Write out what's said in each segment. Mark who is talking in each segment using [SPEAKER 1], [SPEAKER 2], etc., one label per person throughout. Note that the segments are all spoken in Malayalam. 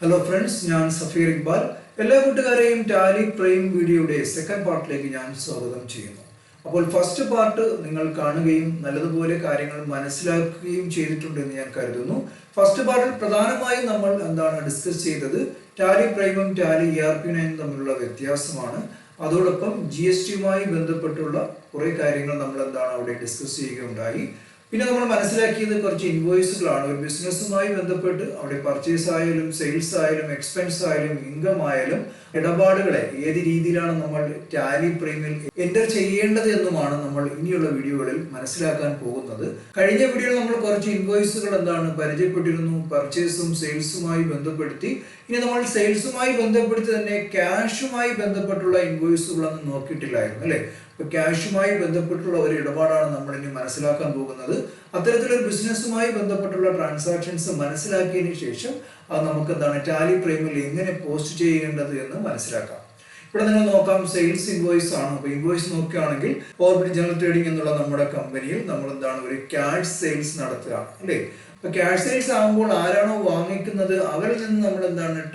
[SPEAKER 1] ഹലോ ഫ്രണ്ട്സ്, ഞാൻ സഫീർ ഇക്ബാൽ. എല്ലാ കൂട്ടുകാരെയും ടാലി പ്രൈം വീഡിയോയുടെ സെക്കൻഡ് പാർട്ടിലേക്ക് ഞാൻ സ്വാഗതം ചെയ്യുന്നു. അപ്പോൾ ഫസ്റ്റ് പാർട്ട് നിങ്ങൾ കാണുകയും നല്ലതുപോലെ കാര്യങ്ങൾ മനസ്സിലാക്കുകയും ചെയ്തിട്ടുണ്ടെന്ന് ഞാൻ കരുതുന്നു. ഫസ്റ്റ് പാർട്ടിൽ പ്രധാനമായും നമ്മൾ ഡിസ്കസ് ചെയ്തത് ടാലി പ്രൈമും ടാലി ERP9 തമ്മിലുള്ള വ്യത്യാസമാണ്. അതോടൊപ്പം GSTയുമായി ബന്ധപ്പെട്ടുള്ള കുറേ കാര്യങ്ങൾ നമ്മൾ അവിടെ ഡിസ്കസ് ചെയ്യുകയുണ്ടായി. പിന്നെ നമ്മൾ മനസ്സിലാക്കിയത് കുറച്ച് ഇൻവോയ്സുകളാണ്. ഒരു ബിസിനസ്സുമായി ബന്ധപ്പെട്ട് അവിടെ പർച്ചേസ് ആയാലും സെയിൽസ് ആയാലും എക്സ്പെൻസ് ആയാലും ഇൻകം ആയാലും ഇടപാടുകളെ ഏത് രീതിയിലാണ് നമ്മൾ ടാലി പ്രൈമിൽ എൻ്റർ ചെയ്യേണ്ടത് എന്നുമാണ് നമ്മൾ ഇനിയുള്ള വീഡിയോകളിൽ മനസ്സിലാക്കാൻ പോകുന്നത്. കഴിഞ്ഞ വീഡിയോയിൽ നമ്മൾ കുറച്ച് ഇൻവോയ്സുകൾ പരിചയപ്പെട്ടിരുന്നു, പർച്ചേസും സെയിൽസുമായി ബന്ധപ്പെടുത്തി. ഇനി നമ്മൾ സെയിൽസുമായി ബന്ധപ്പെടുത്തി തന്നെ ക്യാഷുമായി ബന്ധപ്പെട്ടുള്ള ഇൻവോയ്സുകളൊന്നും നോക്കിയിട്ടില്ലായിരുന്നു അല്ലേ. ഇപ്പൊ ക്യാഷുമായി ബന്ധപ്പെട്ടുള്ള ഒരു ഇടപാടാണ് നമ്മൾ ഇനി മനസ്സിലാക്കാൻ പോകുന്നത്. അത്തരത്തിലൊരു ബിസിനസ്സുമായി ബന്ധപ്പെട്ടുള്ള ട്രാൻസാക്ഷൻസ് മനസ്സിലാക്കിയതിനു ശേഷം അത് നമുക്ക് ടാലി പ്രൈമിൽ എങ്ങനെ പോസ്റ്റ് ചെയ്യേണ്ടത് എന്ന് മനസ്സിലാക്കാം. ഇവിടെ നിങ്ങൾ നോക്കാം, സെയിൽസ് ഇൻവോയ്സ് ആണ്. അപ്പൊ ഇൻവോയ്സ് നോക്കുകയാണെങ്കിൽ ഓർബിറ്റ് ജനറൽ ട്രേഡിംഗ് എന്നുള്ള നമ്മുടെ കമ്പനിയിൽ നമ്മൾ ഒരു ക്യാഷ് സെയിൽസ് നടത്തുകയാണ് അല്ലേ. അപ്പൊ ക്യാഷ് സെയിൽസ് ആകുമ്പോൾ ആരാണോ വാങ്ങിക്കുന്നത് അവരിൽ നിന്ന് നമ്മൾ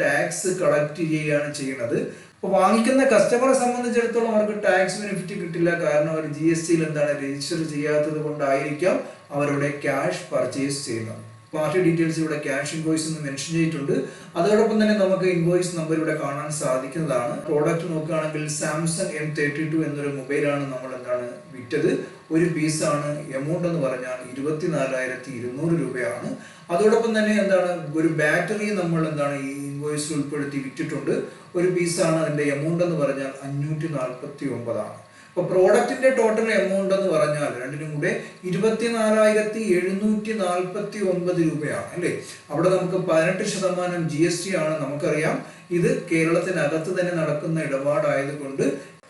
[SPEAKER 1] ടാക്സ് കളക്ട് ചെയ്യുകയാണ് ചെയ്യുന്നത്. അപ്പൊ വാങ്ങിക്കുന്ന കസ്റ്റമറെ സംബന്ധിച്ചിടത്തോളം അവർക്ക് ടാക്സ് ബെനിഫിറ്റ് കിട്ടില്ല. കാരണം അവർ GSTയിൽ രജിസ്റ്റർ ചെയ്യാത്തത് കൊണ്ടായിരിക്കാം അവരുടെ ക്യാഷ് പർച്ചേസ് ചെയ്യുന്നത്. പാർട്ടി ഡീറ്റെയിൽസ് ഇവിടെ ക്യാഷ് ഇൻവോയ്സ് എന്ന് മെൻഷൻ ചെയ്തിട്ടുണ്ട്. അതോടൊപ്പം തന്നെ നമുക്ക് ഇൻവോയ്സ് നമ്പർ ഇവിടെ കാണാൻ സാധിക്കുന്നതാണ്. പ്രോഡക്റ്റ് നോക്കുകയാണെങ്കിൽ സാംസങ് M32 എന്നൊരു മൊബൈലാണ് നമ്മൾ വിറ്റത്. ഒരു പീസാണ്. എമൗണ്ട് എന്ന് പറഞ്ഞാൽ 24,200 രൂപയാണ്. അതോടൊപ്പം തന്നെ ഒരു ബാറ്ററി നമ്മൾ ഈ ഇൻവോയ്സിൽ ഉൾപ്പെടുത്തി വിറ്റിട്ടുണ്ട്. ഒരു പീസാണ്. അതിന്റെ എമൗണ്ട് എന്ന് പറഞ്ഞാൽ 549 ആണ്. അപ്പൊ പ്രോഡക്റ്റിന്റെ ടോട്ടൽ എമൗണ്ട് എന്ന് പറഞ്ഞാൽ രണ്ടിനും കൂടെ 24,749 രൂപയാണ് അല്ലേ. അവിടെ നമുക്ക് 18% GST ആണ്. നമുക്കറിയാം ഇത് കേരളത്തിനകത്ത് തന്നെ നടക്കുന്ന ഇടപാടായതുകൊണ്ട്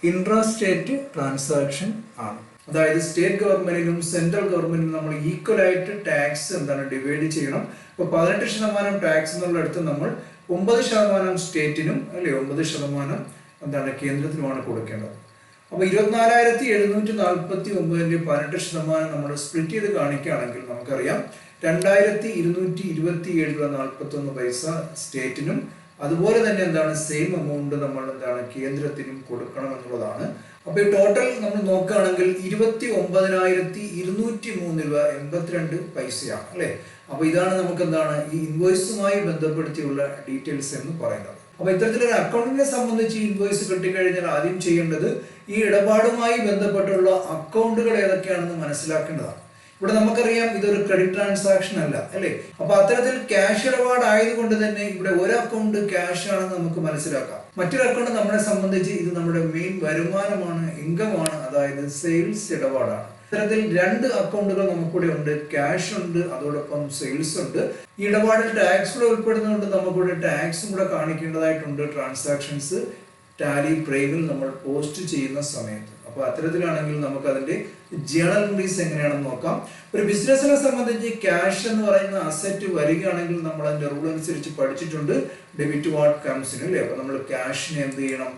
[SPEAKER 1] ഇൻട്രാ സ്റ്റേറ്റ് ട്രാൻസാക്ഷൻ ആണ്. അതായത് സ്റ്റേറ്റ് ഗവൺമെന്റിനും സെൻട്രൽ ഗവൺമെന്റിനും നമ്മൾ ഈക്വൽ ആയിട്ട് ടാക്സ് ഡിവൈഡ് ചെയ്യണം. ഇപ്പൊ 18% ടാക്സ് എന്നുള്ളടത്ത് നമ്മൾ 9% സ്റ്റേറ്റിനും അല്ലെ 9% കേന്ദ്രത്തിനുമാണ് കൊടുക്കേണ്ടത്. അപ്പൊ 24,749 18% നമ്മൾ സ്പ്ലിറ്റ് ചെയ്ത് കാണിക്കുകയാണെങ്കിൽ നമുക്കറിയാം 2,227.41 സ്റ്റേറ്റിനും അതുപോലെ തന്നെ സെയിം എമൗണ്ട് നമ്മൾ കേന്ദ്രത്തിനും കൊടുക്കണം എന്നുള്ളതാണ്. അപ്പൊ ഈ ടോട്ടൽ നമ്മൾ നോക്കുകയാണെങ്കിൽ 29,203 രൂപ 82 അല്ലെ. അപ്പൊ ഇതാണ് നമുക്ക് ഈ ഇൻവോയ്സുമായി ബന്ധപ്പെടുത്തിയുള്ള ഡീറ്റെയിൽസ് എന്ന് പറയുന്നത്. അപ്പൊ ഇത്തരത്തിലൊരു അക്കൗണ്ടിനെ സംബന്ധിച്ച് ഇൻവോയ്സ് കിട്ടിക്കഴിഞ്ഞാൽ ആദ്യം ചെയ്യേണ്ടത് ഈ ഇടപാടുമായി ബന്ധപ്പെട്ടുള്ള അക്കൗണ്ടുകൾ ഏതൊക്കെയാണെന്ന് മനസ്സിലാക്കേണ്ടതാണ്. ഇവിടെ നമുക്കറിയാം ഇതൊരു ക്രെഡിറ്റ് ട്രാൻസാക്ഷൻ അല്ല അല്ലെ. അപ്പൊ അത്തരത്തിൽ ക്യാഷ് ഇടപാട് ആയതുകൊണ്ട് തന്നെ ഇവിടെ ഒരു അക്കൗണ്ട് ക്യാഷ് ആണെന്ന് നമുക്ക് മനസ്സിലാക്കാം. മറ്റൊരു അക്കൗണ്ട് നമ്മളെ സംബന്ധിച്ച് ഇത് നമ്മുടെ മെയിൻ വരുമാനമാണ്, ഇൻകമാണ്, അതായത് സെയിൽസ് ഇടപാടാണ്. ഇത്തരത്തിൽ രണ്ട് അക്കൗണ്ടുകൾ നമുക്കിവിടെ ഉണ്ട്. ക്യാഷ് ഉണ്ട്, അതോടൊപ്പം സെയിൽസ് ഉണ്ട്. ഈ ഇടപാടിൽ ടാക്സ് കൂടെ ഉൾപ്പെടുന്നതുകൊണ്ട് നമുക്കിവിടെ ടാക്സും കൂടെ കാണിക്കേണ്ടതായിട്ടുണ്ട് ട്രാൻസാക്ഷൻസ് ടാലി പ്രൈമിൽ നമ്മൾ പോസ്റ്റ് ചെയ്യുന്ന സമയത്ത്. അപ്പൊ അത്തരത്തിലാണെങ്കിൽ നമുക്ക് അതിന്റെ ജേണൽ എൻട്രീസ് എങ്ങനെയാണെന്ന് നോക്കാം. ഒരു ബിസിനസിനെ സംബന്ധിച്ച് ക്യാഷ് എന്ന് പറയുന്ന അസറ്റ് വരികയാണെങ്കിൽ നമ്മൾ അതിന്റെ റൂൾ അനുസരിച്ച് പഠിച്ചിട്ടുണ്ട്. ഡെബിറ്റ് വാട്ട് കംസ് ഇൻ അല്ലേ. അപ്പൊ നമ്മൾ ക്യാഷിനെ എന്ത് ചെയ്യണം,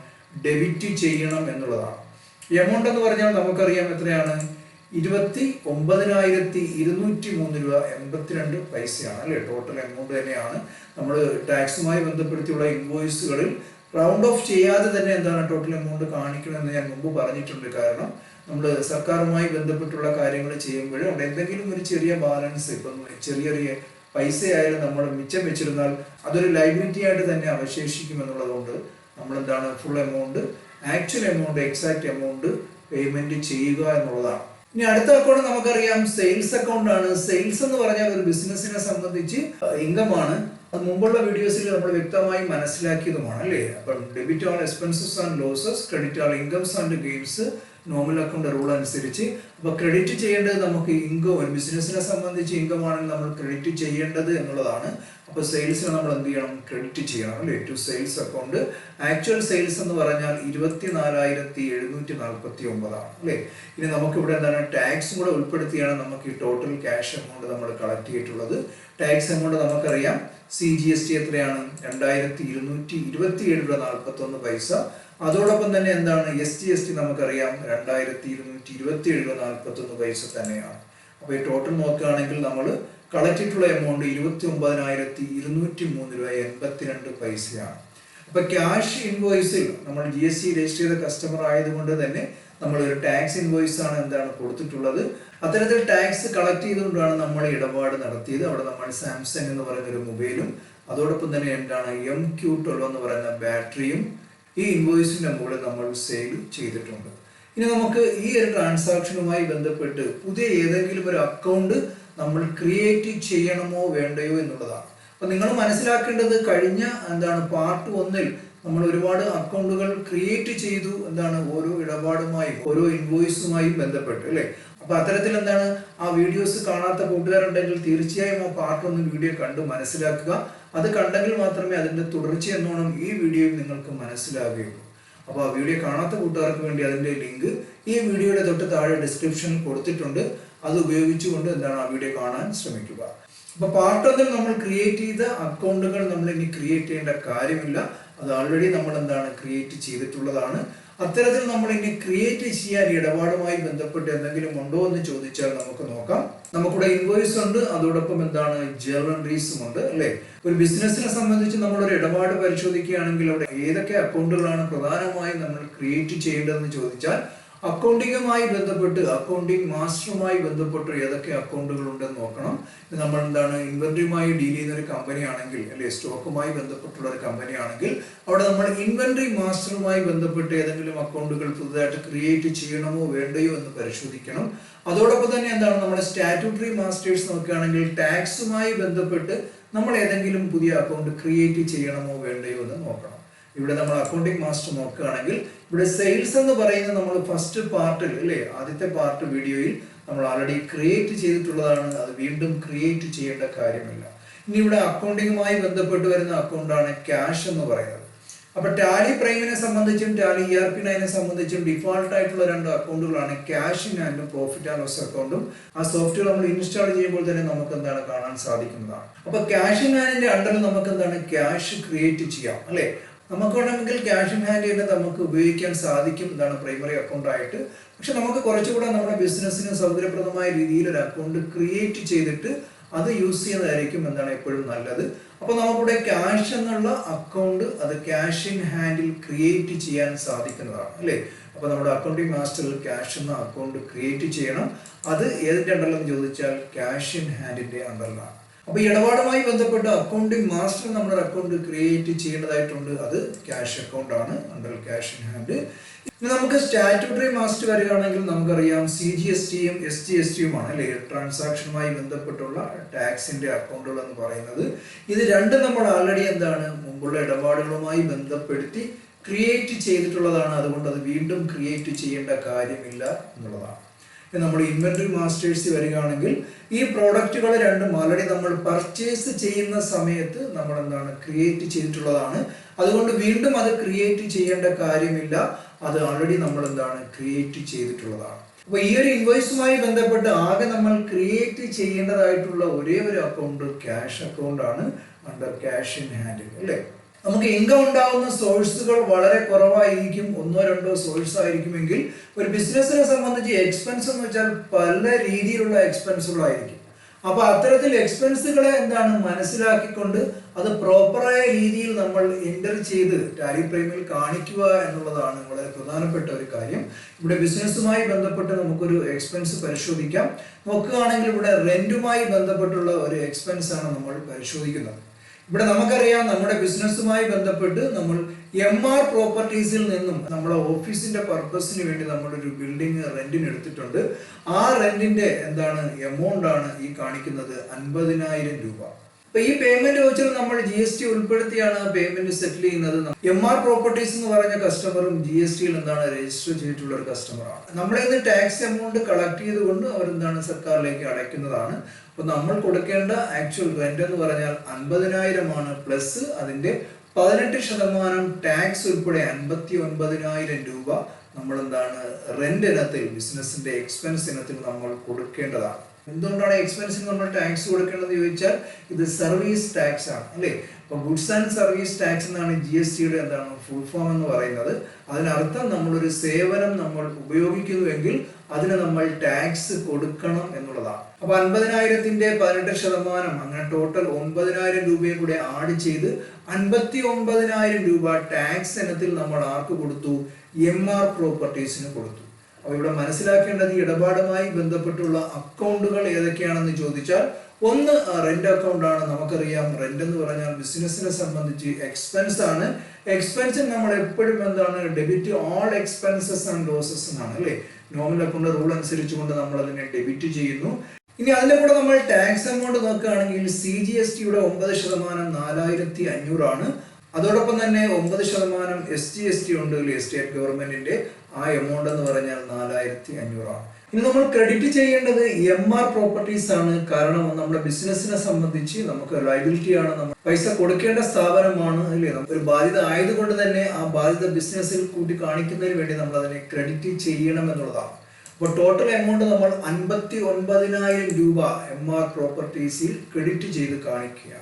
[SPEAKER 1] ഡെബിറ്റ് ചെയ്യണം എന്നുള്ളതാണ്. എമൗണ്ട് എന്ന് പറഞ്ഞാൽ നമുക്കറിയാം എത്രയാണ്, 29,203 രൂപ 82 അല്ലെ. ടോട്ടൽ എമൗണ്ട് തന്നെയാണ്. നമ്മൾ ടാക്സുമായി ബന്ധപ്പെടുത്തിയുള്ള ഇൻവോയ്സുകളിൽ റൗണ്ട് ഓഫ് ചെയ്യാതെ തന്നെ ടോട്ടൽ എമൗണ്ട് കാണിക്കണമെന്ന് ഞാൻ മുമ്പ് പറഞ്ഞിട്ടുണ്ട്. കാരണം നമ്മൾ സർക്കാരുമായി ബന്ധപ്പെട്ടുള്ള കാര്യങ്ങൾ ചെയ്യുമ്പോഴും അവിടെ എന്തെങ്കിലും ഒരു ചെറിയ ബാലൻസ്, ഇപ്പം ചെറിയ പൈസ ആയാലും നമ്മൾ മിച്ചം വെച്ചിരുന്നാൽ അതൊരു ലൈബിലിറ്റി ആയിട്ട് തന്നെ അവശേഷിക്കും എന്നുള്ളതുകൊണ്ട് നമ്മൾ full amount, actual amount, exact amount payment ചെയ്യുക എന്നുള്ളതാണ്. ഇനി അടുത്ത അക്കൗണ്ട് നമുക്കറിയാം സെയിൽസ് അക്കൗണ്ട് ആണ്. സെയിൽസ് എന്ന് പറഞ്ഞാൽ ഒരു ബിസിനസിനെ സംബന്ധിച്ച് ഇൻകം ആണ്. മുമ്പുള്ള വീഡിയോസിൽ നമ്മൾ വ്യക്തമായി മനസ്സിലാക്കിയതുമാണ് അല്ലേ. അപ്പം debit all expenses and losses, credit all incomes and gains normal account rule അനുസരിച്ച്. അപ്പൊ ക്രെഡിറ്റ് ചെയ്യേണ്ടത് നമുക്ക് ഇൻകം, ഒരു ബിസിനസിനെ സംബന്ധിച്ച് ഇൻകം ആണെങ്കിൽ നമ്മൾ ക്രെഡിറ്റ് ചെയ്യേണ്ടത് എന്നുള്ളതാണ്. അപ്പൊ സെയിൽസിന് നമ്മൾ എന്ത് ചെയ്യണം, ക്രെഡിറ്റ് ചെയ്യണം അല്ലേ to sales account. Actual sales എന്ന് പറഞ്ഞാൽ 24,749 ആണ് അല്ലേ. ഇനി നമുക്ക് ഇവിടെ ടാക്സും കൂടെ ഉൾപ്പെടുത്തിയാണ് നമുക്ക് ഈ ടോട്ടൽ ക്യാഷ് എമൗണ്ട് നമ്മൾ കളക്ട് ചെയ്തിട്ടുള്ളത്. ടാക്സ് എമൗണ്ട് നമുക്കറിയാം CGST എത്രയാണ്, 2,227.41. അതോടൊപ്പം തന്നെ SGST നമുക്കറിയാം 2,227.41 തന്നെയാണ്. അപ്പോൾ ഈ ടോട്ടൽ നോക്കുകയാണെങ്കിൽ നമ്മൾ കളക്ട് ചെയ്തിട്ടുള്ള എമൗണ്ട് 29,203 രൂപ 82 പൈസയാണ്. അപ്പൊ ക്യാഷ് ഇൻവോയ്സിൽ നമ്മൾ GST രജിസ്റ്റർ ചെയ്ത കസ്റ്റമർ ആയതുകൊണ്ട് തന്നെ നമ്മൾ ഒരു ടാക്സ് ഇൻവോയ്സ് ആണ് എന്താണ് കൊടുത്തിട്ടുള്ളത്. അത്തരത്തിൽ ടാക്സ് കളക്ട് ചെയ്തുകൊണ്ടാണ് നമ്മൾ ഇടപാട് നടത്തിയത്. അവിടെ നമ്മൾ സാംസങ് എന്ന് പറയുന്ന ഒരു മൊബൈലും അതോടൊപ്പം തന്നെ എന്താണ് MQ12 എന്ന് പറയുന്ന ബാറ്ററിയും ഈ ഇൻവോയ്സിന്റെ മുകളിൽ നമ്മൾ സെയിൽ ചെയ്തിട്ടുണ്ട്. ഇനി നമുക്ക് ഈ ഒരു ട്രാൻസാക്ഷനുമായി ബന്ധപ്പെട്ട് പുതിയ ഏതെങ്കിലും ഒരു അക്കൗണ്ട് നമ്മൾ ക്രിയേറ്റ് ചെയ്യണമോ വേണ്ടയോ എന്നുള്ളതാണ്. അപ്പൊ നിങ്ങൾ മനസ്സിലാക്കേണ്ടത് കഴിഞ്ഞ പാർട്ട് 1-ൽ നമ്മൾ ഒരുപാട് അക്കൗണ്ടുകൾ ക്രിയേറ്റ് ചെയ്തു ഓരോ ഇടപാടുമായും ഓരോ ഇൻവോയ്സുമായും ബന്ധപ്പെട്ട് അല്ലേ. അപ്പൊ അത്തരത്തിൽ ആ വീഡിയോസ് കാണാത്ത കൂട്ടുകാരുണ്ടെങ്കിൽ തീർച്ചയായും ആ പാർട്ട് 1 വീഡിയോ കണ്ടു മനസ്സിലാക്കുക. അത് കണ്ടെങ്കിൽ മാത്രമേ അതിന്റെ തുടർച്ച എന്നോണം ഈ വീഡിയോയിൽ നിങ്ങൾക്ക് മനസ്സിലാകുകയുള്ളൂ. അപ്പോൾ ആ വീഡിയോ കാണാത്ത കൂട്ടുകാർക്ക് വേണ്ടി അതിന്റെ ലിങ്ക് ഈ വീഡിയോയുടെ തൊട്ട് താഴെ ഡിസ്ക്രിപ്ഷനിൽ കൊടുത്തിട്ടുണ്ട്. അത് ഉപയോഗിച്ചുകൊണ്ട് ആ വീഡിയോ കാണാൻ ശ്രമിക്കുക. അപ്പൊ പാർട്ട് 1-ൽ നമ്മൾ ക്രിയേറ്റ് ചെയ്ത അക്കൗണ്ടുകൾ നമ്മൾ ഇനി ക്രിയേറ്റ് ചെയ്യേണ്ട കാര്യമില്ല. അത് ഓൾറെഡി നമ്മൾ ക്രിയേറ്റ് ചെയ്തിട്ടുള്ളതാണ്. അത്തരത്തിൽ നമ്മൾ ഇനി ക്രിയേറ്റ് ചെയ്യാൻ ഇടപാടുമായി ബന്ധപ്പെട്ട് എന്തെങ്കിലും ഉണ്ടോ എന്ന് ചോദിച്ചാൽ നമുക്ക് നോക്കാം. നമുക്കിവിടെ ഇൻവോയ്സ് ഉണ്ട്, അതോടൊപ്പം ജേർണൽ എൻട്രീസും ഉണ്ട് അല്ലെ. ഒരു ബിസിനസിനെ സംബന്ധിച്ച് നമ്മളൊരു ഇടപാട് പരിശോധിക്കുകയാണെങ്കിൽ അവിടെ ഏതൊക്കെ അക്കൗണ്ടുകളാണ് പ്രധാനമായും നമ്മൾ ക്രിയേറ്റ് ചെയ്യേണ്ടതെന്ന് ചോദിച്ചാൽ അക്കൗണ്ടിങ്ങുമായി ബന്ധപ്പെട്ട് അക്കൗണ്ടിങ് മാസ്റ്ററുമായി ബന്ധപ്പെട്ട് ഏതൊക്കെ അക്കൗണ്ടുകൾ ഉണ്ടെന്ന് നോക്കണം. നമ്മൾ ഇൻവെന്ററിയുമായി ഡീൽ ചെയ്യുന്ന ഒരു കമ്പനി ആണെങ്കിൽ അല്ലെ, സ്റ്റോക്കുമായി ബന്ധപ്പെട്ടുള്ള ഒരു കമ്പനി ആണെങ്കിൽ അവിടെ നമ്മൾ ഇൻവെന്ററി മാസ്റ്ററുമായി ബന്ധപ്പെട്ട് ഏതെങ്കിലും അക്കൗണ്ടുകൾ പുതുതായിട്ട് ക്രിയേറ്റ് ചെയ്യണമോ വേണ്ടയോ എന്ന് പരിശോധിക്കണം. അതോടൊപ്പം തന്നെ നമ്മുടെ സ്റ്റാറ്റ്യൂട്ടറി മാസ്റ്റേഴ്സ് നോക്കുകയാണെങ്കിൽ ടാക്സുമായി ബന്ധപ്പെട്ട് നമ്മൾ ഏതെങ്കിലും പുതിയ അക്കൗണ്ട് ക്രിയേറ്റ് ചെയ്യണമോ വേണ്ടയോ എന്ന് നോക്കണം. ഇവിടെ നമ്മൾ അക്കൗണ്ടിങ് മാസ്റ്റർ നോക്കുകയാണെങ്കിൽ ഇവിടെ സെയിൽസ് എന്ന് പറയുന്ന നമ്മൾ ഫസ്റ്റ് പാർട്ടിൽ അല്ലേ, ആദ്യത്തെ പാർട്ട് വീഡിയോയിൽ നമ്മൾ ഓൾറെഡി ക്രിയേറ്റ് ചെയ്തിട്ടുള്ളതാണ്. അത് വീണ്ടും ക്രിയേറ്റ് ചെയ്യേണ്ട കാര്യമില്ല. ഇനി ഇവിടെ അക്കൗണ്ടിങ്ങുമായി ബന്ധപ്പെട്ട് വരുന്ന അക്കൗണ്ടാണ് ക്യാഷ് എന്ന് പറയുന്നത്. അപ്പൊ ടാലി പ്രൈമിനെ സംബന്ധിച്ചും ടാലി ERP9 സംബന്ധിച്ചും ഡിഫോൾട്ട് ആയിട്ടുള്ള 2 അക്കൗണ്ടുകളാണ് cash and profit and loss അക്കൗണ്ടും. ആ സോഫ്റ്റ്വെയർ നമ്മൾ ഇൻസ്റ്റാൾ ചെയ്യുമ്പോൾ തന്നെ നമുക്ക് കാണാൻ സാധിക്കുന്നതാണ്. അപ്പൊ ക്യാഷ് ഇൻ ഹാൻഡിന്റെ അണ്ടറിൽ നമുക്ക് ക്യാഷ് ക്രിയേറ്റ് ചെയ്യാം അല്ലെ. നമുക്ക് വേണമെങ്കിൽ ക്യാഷ് ഇൻ ഹാൻഡ് തന്നെ നമുക്ക് ഉപയോഗിക്കാൻ സാധിക്കും പ്രൈമറി അക്കൗണ്ട് ആയിട്ട്. പക്ഷെ നമുക്ക് കുറച്ചുകൂടെ നമ്മുടെ ബിസിനസ്സിന് സൗകര്യപ്രദമായ രീതിയിൽ ഒരു അക്കൗണ്ട് ക്രിയേറ്റ് ചെയ്തിട്ട് അത് യൂസ് ചെയ്യുന്നതായിരിക്കും എപ്പോഴും നല്ലത്. അപ്പൊ നമുക്കിവിടെ ക്യാഷ് എന്നുള്ള അക്കൗണ്ട് അത് ക്യാഷ് ഇൻ ഹാൻഡിൽ ക്രിയേറ്റ് ചെയ്യാൻ സാധിക്കുന്നതാണ് അല്ലെ. അപ്പൊ നമ്മുടെ അക്കൗണ്ടിങ് മാസ്റ്ററിൽ ക്യാഷ് എന്ന അക്കൗണ്ട് ക്രിയേറ്റ് ചെയ്യണം. അത് ഏതിന്റെ അണ്ടറിലെന്ന് ചോദിച്ചാൽ ക്യാഷ് ഇൻ ഹാൻഡിന്റെ അണ്ടറിലാണ്. അപ്പൊ ഇടപാടുമായി ബന്ധപ്പെട്ട അക്കൗണ്ടിങ് മാസ്റ്റർ നമ്മുടെ അക്കൗണ്ട് ക്രിയേറ്റ് ചെയ്യേണ്ടതായിട്ടുണ്ട്. അത് ക്യാഷ് അക്കൗണ്ട് ആണ്, അണ്ടർ ക്യാഷ് ഇൻ ഹാൻഡ്. ഇനി നമുക്ക് സ്റ്റാറ്റ്യൂട്ടറി മാസ്റ്റർ വരികയാണെങ്കിൽ നമുക്കറിയാം CGSTയും SGSTയുമാണ് അല്ലെ, ട്രാൻസാക്ഷനുമായി ബന്ധപ്പെട്ടുള്ള ടാക്സിന്റെ അക്കൗണ്ടുകൾ എന്ന് പറയുന്നത്. ഇത് രണ്ടും നമ്മൾ ഓൾറെഡി മുമ്പുള്ള ഇടപാടുകളുമായി ബന്ധപ്പെടുത്തി ക്രിയേറ്റ് ചെയ്തിട്ടുള്ളതാണ്. അതുകൊണ്ട് അത് വീണ്ടും ക്രിയേറ്റ് ചെയ്യേണ്ട കാര്യമില്ല എന്നുള്ളതാണ്. നമ്മൾ ഇൻവെന്ററി മാസ്റ്റേഴ്സ് വരികയാണെങ്കിൽ ഈ പ്രോഡക്റ്റുകൾ രണ്ടും ഓൾറെഡി നമ്മൾ പർച്ചേസ് ചെയ്യുന്ന സമയത്ത് നമ്മൾ ക്രിയേറ്റ് ചെയ്തിട്ടുള്ളതാണ്. അതുകൊണ്ട് വീണ്ടും അത് ക്രിയേറ്റ് ചെയ്യേണ്ട കാര്യമില്ല. അത് ഓൾറെഡി നമ്മൾ ക്രിയേറ്റ് ചെയ്തിട്ടുള്ളതാണ്. അപ്പൊ ഈ ഒരു ഇൻവോയ്സുമായി ബന്ധപ്പെട്ട് ആകെ നമ്മൾ ക്രിയേറ്റ് ചെയ്യേണ്ടതായിട്ടുള്ള ഒരേ ഒരു അക്കൗണ്ട് ക്യാഷ് അക്കൗണ്ട് ആണ്, അണ്ടർ ക്യാഷ് ഇൻ ഹാൻഡ് അല്ലേ. നമുക്ക് ഇൻകം ഉണ്ടാവുന്ന സോഴ്സുകൾ വളരെ കുറവായിരിക്കും, 1-2 സോഴ്സ് ആയിരിക്കുമെങ്കിൽ ഒരു ബിസിനസ്സിനെ സംബന്ധിച്ച് എക്സ്പെൻസ് എന്ന് വെച്ചാൽ പല രീതിയിലുള്ള എക്സ്പെൻസുകളായിരിക്കും. അപ്പൊ അത്തരത്തിൽ എക്സ്പെൻസുകളെ മനസ്സിലാക്കിക്കൊണ്ട് അത് പ്രോപ്പറായ രീതിയിൽ നമ്മൾ എൻ്റർ ചെയ്ത് ടാലി പ്രൈമിൽ കാണിക്കുക എന്നുള്ളതാണ് വളരെ പ്രധാനപ്പെട്ട ഒരു കാര്യം. ഇവിടെ ബിസിനസ്സുമായി ബന്ധപ്പെട്ട് നമുക്കൊരു എക്സ്പെൻസ് പരിശോധിക്കാം. നോക്കുകയാണെങ്കിൽ ഇവിടെ റെന്റുമായി ബന്ധപ്പെട്ടുള്ള ഒരു എക്സ്പെൻസ് ആണ് നമ്മൾ പരിശോധിക്കുന്നത്. ഇവിടെ നമുക്കറിയാം നമ്മുടെ ബിസിനസ്സുമായി ബന്ധപ്പെട്ട് നമ്മൾ MR പ്രോപ്പർട്ടീസിൽ നിന്നും നമ്മുടെ ഓഫീസിന്റെ പർപ്പസിന് വേണ്ടി നമ്മളൊരു ബിൽഡിംഗ് റെന്റിന് എടുത്തിട്ടുണ്ട്. ആ റെന്റിന്റെ എമൗണ്ട് ആണ് ഈ കാണിക്കുന്നത് 50,000 രൂപ. അപ്പൊ ഈ പേയ്മെന്റ് വൗച്ചർ നമ്മൾ GST ഉൾപ്പെടുത്തിയാണ് പേയ്മെന്റ് സെറ്റിൽ ചെയ്യുന്നത്. MR പ്രോപ്പർട്ടീസ് എന്ന് പറഞ്ഞ കസ്റ്റമറും GSTയിൽ രജിസ്റ്റർ ചെയ്തിട്ടുള്ള ഒരു കസ്റ്റമറാണ്. നമ്മളിന്ന് ടാക്സ് എമൗണ്ട് കളക്ട് ചെയ്തുകൊണ്ട് അവർ സർക്കാരിലേക്ക് അടയ്ക്കുന്നതാണ്. അപ്പൊ നമ്മൾ കൊടുക്കേണ്ട ആക്ച്വൽ റെന്റ് എന്ന് പറഞ്ഞാൽ 50,000 ആണ്, പ്ലസ് അതിന്റെ 18% ടാക്സ് ഉൾപ്പെടെ 59,000 രൂപ നമ്മൾ റെന്റ് ഇനത്തിൽ ബിസിനസിന്റെ എക്സ്പെൻസ് ഇനത്തിൽ നമ്മൾ കൊടുക്കേണ്ടതാണ്. എന്തുകൊണ്ടാണ് എക്സ്പെൻസിന് നമ്മൾ ടാക്സ് കൊടുക്കേണ്ടതെന്ന് ചോദിച്ചാൽ ഇത് സർവീസ് ടാക്സ് ആണ് അല്ലേ. അപ്പൊ ഗുഡ്സ് ആൻഡ് സർവീസ് ടാക്സ് എന്നാണ് GSTയുടെ ഫുൾ ഫോം എന്ന് പറയുന്നത്. അതിനർത്ഥം നമ്മളൊരു സേവനം നമ്മൾ ഉപയോഗിക്കുന്നുവെങ്കിൽ അതിന് നമ്മൾ ടാക്സ് കൊടുക്കണം എന്നുള്ളതാണ്. അപ്പൊ 50,000-ന്റെ 18%, അങ്ങനെ ടോട്ടൽ 9,000 രൂപയും കൂടെ ആഡ് ചെയ്ത് 59,000 രൂപ ടാക്സ് ഇനത്തിൽ നമ്മൾ ആർക്ക് കൊടുത്തു? MR പ്രോപ്പർട്ടീസിന് കൊടുത്തു. അപ്പൊ ഇവിടെ മനസ്സിലാക്കേണ്ടത് ഈ ഇടപാടുമായി ബന്ധപ്പെട്ടുള്ള അക്കൗണ്ടുകൾ ഏതൊക്കെയാണെന്ന് ചോദിച്ചാൽ, ഒന്ന് റെന്റ് അക്കൗണ്ട് ആണ്. നമുക്കറിയാം റെന്റ് എന്ന് പറഞ്ഞാൽ ബിസിനസിനെ സംബന്ധിച്ച് എക്സ്പെൻസ് ആണ്. എക്സ്പെൻസിൽ നമ്മൾ എപ്പോഴും എന്താണ്? Debit all expenses and losses എന്നാണ് അല്ലെ? നോമിനൽ അക്കൗണ്ട് റൂൾ അനുസരിച്ചുകൊണ്ട് നമ്മൾ അതിനെ ഡെബിറ്റ് ചെയ്യുന്നു. ഇനി അതിന്റെ കൂടെ നമ്മൾ ടാക്സ് എമൗണ്ട് നോക്കുകയാണെങ്കിൽ CGST-യുടെ 9% 4,500 ആണ്. അതോടൊപ്പം തന്നെ 9% SGST ഉണ്ട്, സ്റ്റേറ്റ് ഗവൺമെന്റിന്റെ. ആ എമൗണ്ട് എന്ന് പറഞ്ഞാൽ 4,500 ആണ്. ഇനി നമ്മൾ ക്രെഡിറ്റ് ചെയ്യേണ്ടത് MR പ്രോപ്പർട്ടീസ് ആണ്. കാരണം നമ്മുടെ ബിസിനസിനെ സംബന്ധിച്ച് നമുക്ക് ലയബിലിറ്റി ആണ്, നമ്മൾ പൈസ കൊടുക്കേണ്ട സ്ഥാപനമാണ് അല്ലേ? ഒരു ബാധ്യത ആയതുകൊണ്ട് തന്നെ ആ ബാധ്യത ബിസിനസ്സിൽ കൂട്ടി കാണിക്കുന്നതിന് വേണ്ടി നമ്മൾ അതിനെ ക്രെഡിറ്റ് ചെയ്യണം എന്നുള്ളതാണ്. അപ്പോൾ ടോട്ടൽ എമൗണ്ട് നമ്മൾ 59,000 രൂപ MR പ്രോപ്പർട്ടീസിൽ ക്രെഡിറ്റ് ചെയ്ത് കാണിക്കുക.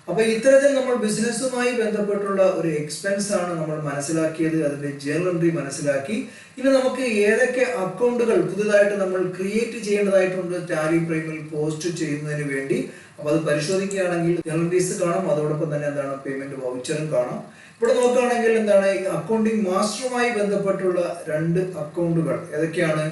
[SPEAKER 1] അപ്പൊ ഇത്തരത്തിൽ നമ്മൾ ബിസിനസ്സുമായി ബന്ധപ്പെട്ടുള്ള ഒരു എക്സ്പെൻസ് ആണ് നമ്മൾ മനസ്സിലാക്കിയത്. അതിന്റെ ജേർണൽ എൻട്രി മനസ്സിലാക്കി. ഇനി നമുക്ക് ഏതൊക്കെ അക്കൗണ്ടുകൾ പുതുതായിട്ട് നമ്മൾ ക്രിയേറ്റ് ചെയ്യേണ്ടതായിട്ടുണ്ട് ടാലി പ്രൈമിൽ പോസ്റ്റ് ചെയ്യുന്നതിന് വേണ്ടി. അപ്പൊ അത് പരിശോധിക്കുകയാണെങ്കിൽ ജേർണൽ എൻട്രീസ് കാണാം, അതോടൊപ്പം തന്നെ എന്താണ് പേയ്മെന്റ് വൗച്ചറും കാണാം. ഇവിടെ നോക്കുകയാണെങ്കിൽ എന്താണ് അക്കൗണ്ടിംഗ് മാസ്റ്ററുമായി ബന്ധപ്പെട്ടുള്ള 2 അക്കൗണ്ടുകൾ ഏതൊക്കെയാണ്?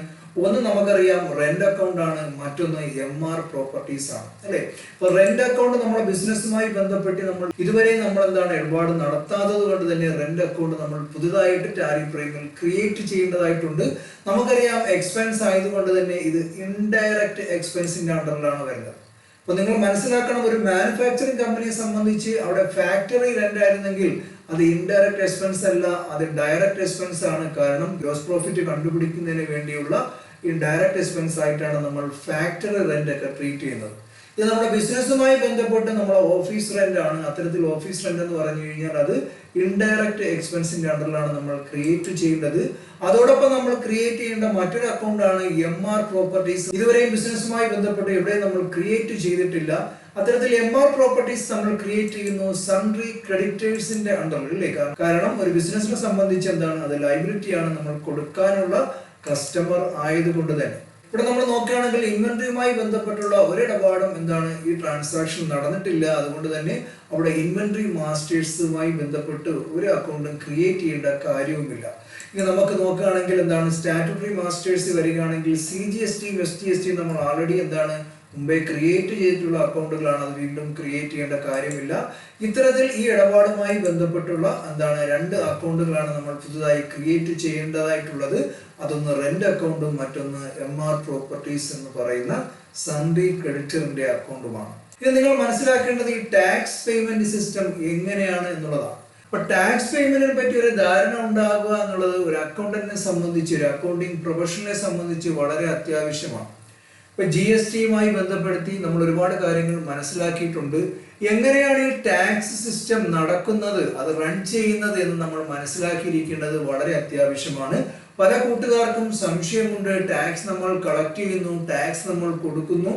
[SPEAKER 1] ഒന്ന് നമുക്കറിയാം റെന്റ് അക്കൗണ്ട് ആണ്, മറ്റൊന്ന് MR പ്രോപ്പർട്ടീസ് ആണ് അല്ലെ? അപ്പൊ റെന്റ് അക്കൗണ്ട് നമ്മുടെ ബിസിനസ്സുമായി ബന്ധപ്പെട്ട് നമ്മൾ ഇതുവരെ നമ്മൾ എന്താണ് ഇടപാട് നടത്താത്തത് കൊണ്ട് തന്നെ റെന്റ് അക്കൗണ്ട് നമ്മൾ പുതുതായിട്ട് ടാലി പ്രൈമിൽ ക്രിയേറ്റ് ചെയ്യേണ്ടതായിട്ടുണ്ട്. നമുക്കറിയാം എക്സ്പെൻസ് ആയതുകൊണ്ട് തന്നെ ഇത് ഇൻഡയറക്റ്റ് എക്സ്പെൻസിന്റെ അണ്ടറിലാണ് വരുന്നത്. അപ്പൊ നിങ്ങൾ മനസ്സിലാക്കണം, ഒരു മാനുഫാക്ചറിംഗ് കമ്പനിയെ സംബന്ധിച്ച് അവിടെ ഫാക്ടറി റെന്റ് ആയിരുന്നെങ്കിൽ അത് ഇൻഡയറക്റ്റ് എക്സ്പെൻസ് അല്ല, അത് ഡയറക്റ്റ് എക്സ്പെൻസ് ആണ്. കാരണം ഗ്രോസ് പ്രോഫിറ്റ് കണ്ടുപിടിക്കുന്നതിന് വേണ്ടിയുള്ള ഡയറക്റ്റ് എക്സ്പെൻസ് ആയിട്ടാണ് നമ്മൾ ഫാക്ടറി റെന്റ് ഒക്കെ ട്രീറ്റ് ചെയ്യുന്നത്. ഇത് നമ്മുടെ ബിസിനസ്സുമായി ബന്ധപ്പെട്ട് നമ്മുടെ ഓഫീസ് റെന്റ് ആണ്. അത്തരത്തിൽ ഓഫീസ് റെന്റ് എന്ന് പറഞ്ഞു കഴിഞ്ഞാൽ അത് ഇൻഡയറക്റ്റ് എക്സ്പെൻസിന്റെ അണ്ടറിലാണ് നമ്മൾ ക്രിയേറ്റ് ചെയ്യേണ്ടത്. അതോടൊപ്പം നമ്മൾ ക്രിയേറ്റ് ചെയ്യേണ്ട മറ്റൊരു അക്കൗണ്ട് ആണ് MR പ്രോപ്പർട്ടീസ്. ഇതുവരെയും ബിസിനസ്സുമായി ബന്ധപ്പെട്ട് എവിടെയും നമ്മൾ ക്രിയേറ്റ് ചെയ്തിട്ടില്ല. അത്തരത്തിൽ MR പ്രോപ്പർട്ടീസ് നമ്മൾ ക്രിയേറ്റ് ചെയ്യുന്നു സൺട്രി ക്രെഡിറ്റേഴ്സിന്റെ അണ്ടറിൽ അല്ലേ? കാരണം ഒരു ബിസിനസിനെ സംബന്ധിച്ച് എന്താണ് അത് ലയബിലിറ്റി ആണ് നമ്മൾ കൊടുക്കാനുള്ള കസ്റ്റമർ ആയതുകൊണ്ട് തന്നെ. ഇവിടെ നമ്മൾ നോക്കുകയാണെങ്കിൽ ഇൻവെന്ററിയുമായി ബന്ധപ്പെട്ടുള്ള ഒരിടപാടും എന്താണ് ഈ ട്രാൻസാക്ഷൻ നടന്നിട്ടില്ല. അതുകൊണ്ട് തന്നെ അവിടെ ഇൻവെന്ററി മാസ്റ്റേഴ്സുമായി ബന്ധപ്പെട്ട് ഒരു അക്കൗണ്ടും ക്രിയേറ്റ് ചെയ്യേണ്ട കാര്യവുമില്ല. ഇനി നമുക്ക് നോക്കുകയാണെങ്കിൽ എന്താണ് സ്റ്റാറ്റ്യൂട്ടറി മാസ്റ്റേഴ്സ് വരികയാണെങ്കിൽ CGST SGST നമ്മൾ ആൾറെഡി എന്താണ് മുമ്പേ ക്രിയേറ്റ് ചെയ്തിട്ടുള്ള അക്കൗണ്ടുകളാണ്, അത് വീണ്ടും ക്രിയേറ്റ് ചെയ്യേണ്ട കാര്യമില്ല. ഇത്തരത്തിൽ ഈ ഇടപാടുമായി ബന്ധപ്പെട്ടുള്ള എന്താണ് 2 അക്കൗണ്ടുകളാണ് നമ്മൾ പുതുതായി ക്രിയേറ്റ് ചെയ്യേണ്ടതായിട്ടുള്ളത്. അതൊന്ന് റെന്റ് അക്കൗണ്ടും മറ്റൊന്ന് MR പ്രോപ്പർട്ടീസ് എന്ന് പറയുന്ന സൺഡി ക്രെഡിറ്ററിന്റെ അക്കൗണ്ടുമാണ്. ഇത് നിങ്ങൾ മനസ്സിലാക്കേണ്ടത് ഈ ടാക്സ് പേയ്മെന്റ് സിസ്റ്റം എങ്ങനെയാണ് എന്നുള്ളതാണ്. അപ്പൊ ടാക്സ് പേയ്മെന്റിനെ പറ്റി ഒരു ധാരണ ഉണ്ടാകുക എന്നുള്ളത് ഒരു അക്കൗണ്ടന്റിനെ സംബന്ധിച്ച്, ഒരു അക്കൗണ്ടിങ് പ്രൊഫഷണലിനെ സംബന്ധിച്ച് വളരെ അത്യാവശ്യമാണ്. ഇപ്പൊ GST-യുമായി ബന്ധപ്പെടുത്തി നമ്മൾ ഒരുപാട് കാര്യങ്ങൾ മനസ്സിലാക്കിയിട്ടുണ്ട്. എങ്ങനെയാണ് ഈ ടാക്സ് സിസ്റ്റം നടക്കുന്നത്, അത് റൺ ചെയ്യുന്നത് എന്ന് നമ്മൾ മനസ്സിലാക്കിയിരിക്കേണ്ടത് വളരെ അത്യാവശ്യമാണ്. പല കൂട്ടുകാർക്കും സംശയമുണ്ട്, ടാക്സ് നമ്മൾ കളക്ട് ചെയ്യുന്നു, ടാക്സ് നമ്മൾ കൊടുക്കുന്നു,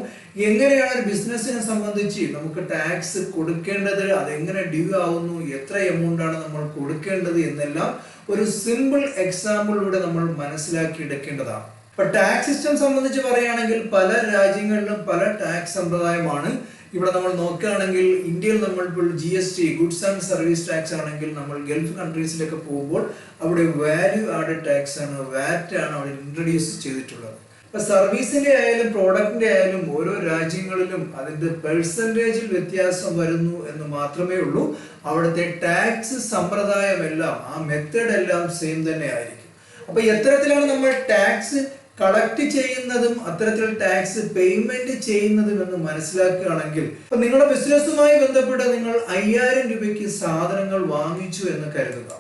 [SPEAKER 1] എങ്ങനെയാണ് ഒരു ബിസിനസിനെ സംബന്ധിച്ച് നമുക്ക് ടാക്സ് കൊടുക്കേണ്ടത്, അതെങ്ങനെ ഡ്യൂ ആവുന്നു, എത്ര എമൗണ്ട് ആണ് നമ്മൾ കൊടുക്കേണ്ടത് എന്നെല്ലാം ഒരു സിമ്പിൾ എക്സാമ്പിളിലൂടെ നമ്മൾ മനസ്സിലാക്കി എടുക്കേണ്ടതാണ്. ഇപ്പൊ ടാക്സ് സിസ്റ്റം സംബന്ധിച്ച് പറയുകയാണെങ്കിൽ പല രാജ്യങ്ങളിലും പല ടാക്സ് സമ്പ്രദായമാണ്. ഇവിടെ നമ്മൾ നോക്കുകയാണെങ്കിൽ ഇന്ത്യയിൽ നമ്മൾ ഇപ്പോൾ GST goods and service tax ആണെങ്കിൽ നമ്മൾ ഗൾഫ് കൺട്രീസിലൊക്കെ പോകുമ്പോൾ അവിടെ വാല്യൂ ആഡഡ് ടാക്സ് ആണ്, VAT ആണ് അവിടെ ഇൻട്രൊഡ്യൂസ് ചെയ്തിട്ടുള്ളത്. ഇപ്പൊ സർവീസിന്റെ ആയാലും പ്രോഡക്റ്റിന്റെ ആയാലും ഓരോ രാജ്യങ്ങളിലും അതിന്റെ പെർസെന്റേജിൽ വ്യത്യാസം വരുന്നു എന്ന് മാത്രമേ ഉള്ളൂ. അവിടുത്തെ ടാക്സ് സമ്പ്രദായം എല്ലാം ആ മെത്തേഡ് എല്ലാം സെയിം തന്നെ ആയിരിക്കും. അപ്പൊ എത്തരത്തിലാണ് നമ്മൾ ടാക്സ് കളക്ട് ചെയ്യുന്നതും അത്തരത്തിൽ ടാക്സ് പേയ്മെന്റ് ചെയ്യുന്നതും എന്ന് മനസ്സിലാക്കുകയാണെങ്കിൽ, ഇപ്പൊ നിങ്ങളുടെ ബിസിനസ്സുമായി ബന്ധപ്പെട്ട് നിങ്ങൾ 5,000 രൂപയ്ക്ക് സാധനങ്ങൾ വാങ്ങിച്ചു എന്ന് കരുതുക.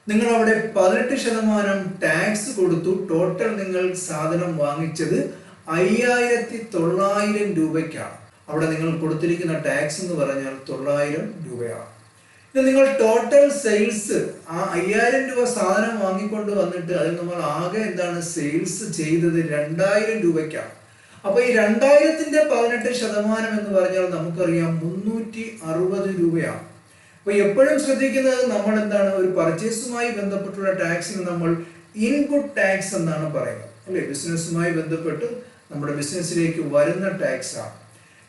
[SPEAKER 1] നിങ്ങൾ അവിടെ 18% ടാക്സ് കൊടുത്തു. ടോട്ടൽ നിങ്ങൾ സാധനം വാങ്ങിച്ചത് 5,900 രൂപയ്ക്കാണ്. അവിടെ നിങ്ങൾ കൊടുത്തിരിക്കുന്ന ടാക്സ് എന്ന് പറഞ്ഞാൽ 900 രൂപയാണ്. നിങ്ങൾ ടോട്ടൽ സെയിൽസ് ആ 5,000 രൂപ സാധനം വാങ്ങിക്കൊണ്ട് വന്നിട്ട് അതിൽ നമ്മൾ ആകെ എന്താണ് സെയിൽസ് ചെയ്തത് 2,000 രൂപയ്ക്കാണ്. അപ്പൊ ഈ 2,000-ന്റെ 18% എന്ന് പറഞ്ഞാൽ നമുക്കറിയാം 360 രൂപയാണ്. അപ്പൊ എപ്പോഴും ശ്രദ്ധിക്കുന്നത് നമ്മൾ എന്താണ് ഒരു പർച്ചേസുമായി ബന്ധപ്പെട്ടുള്ള ടാക്സിന് നമ്മൾ ഇൻപുട്ട് ടാക്സ് എന്നാണ് പറയുന്നത് അല്ലെ? ബിസിനസ്സുമായി ബന്ധപ്പെട്ട് നമ്മുടെ ബിസിനസ്സിലേക്ക് വരുന്ന ടാക്സ് ആണ്.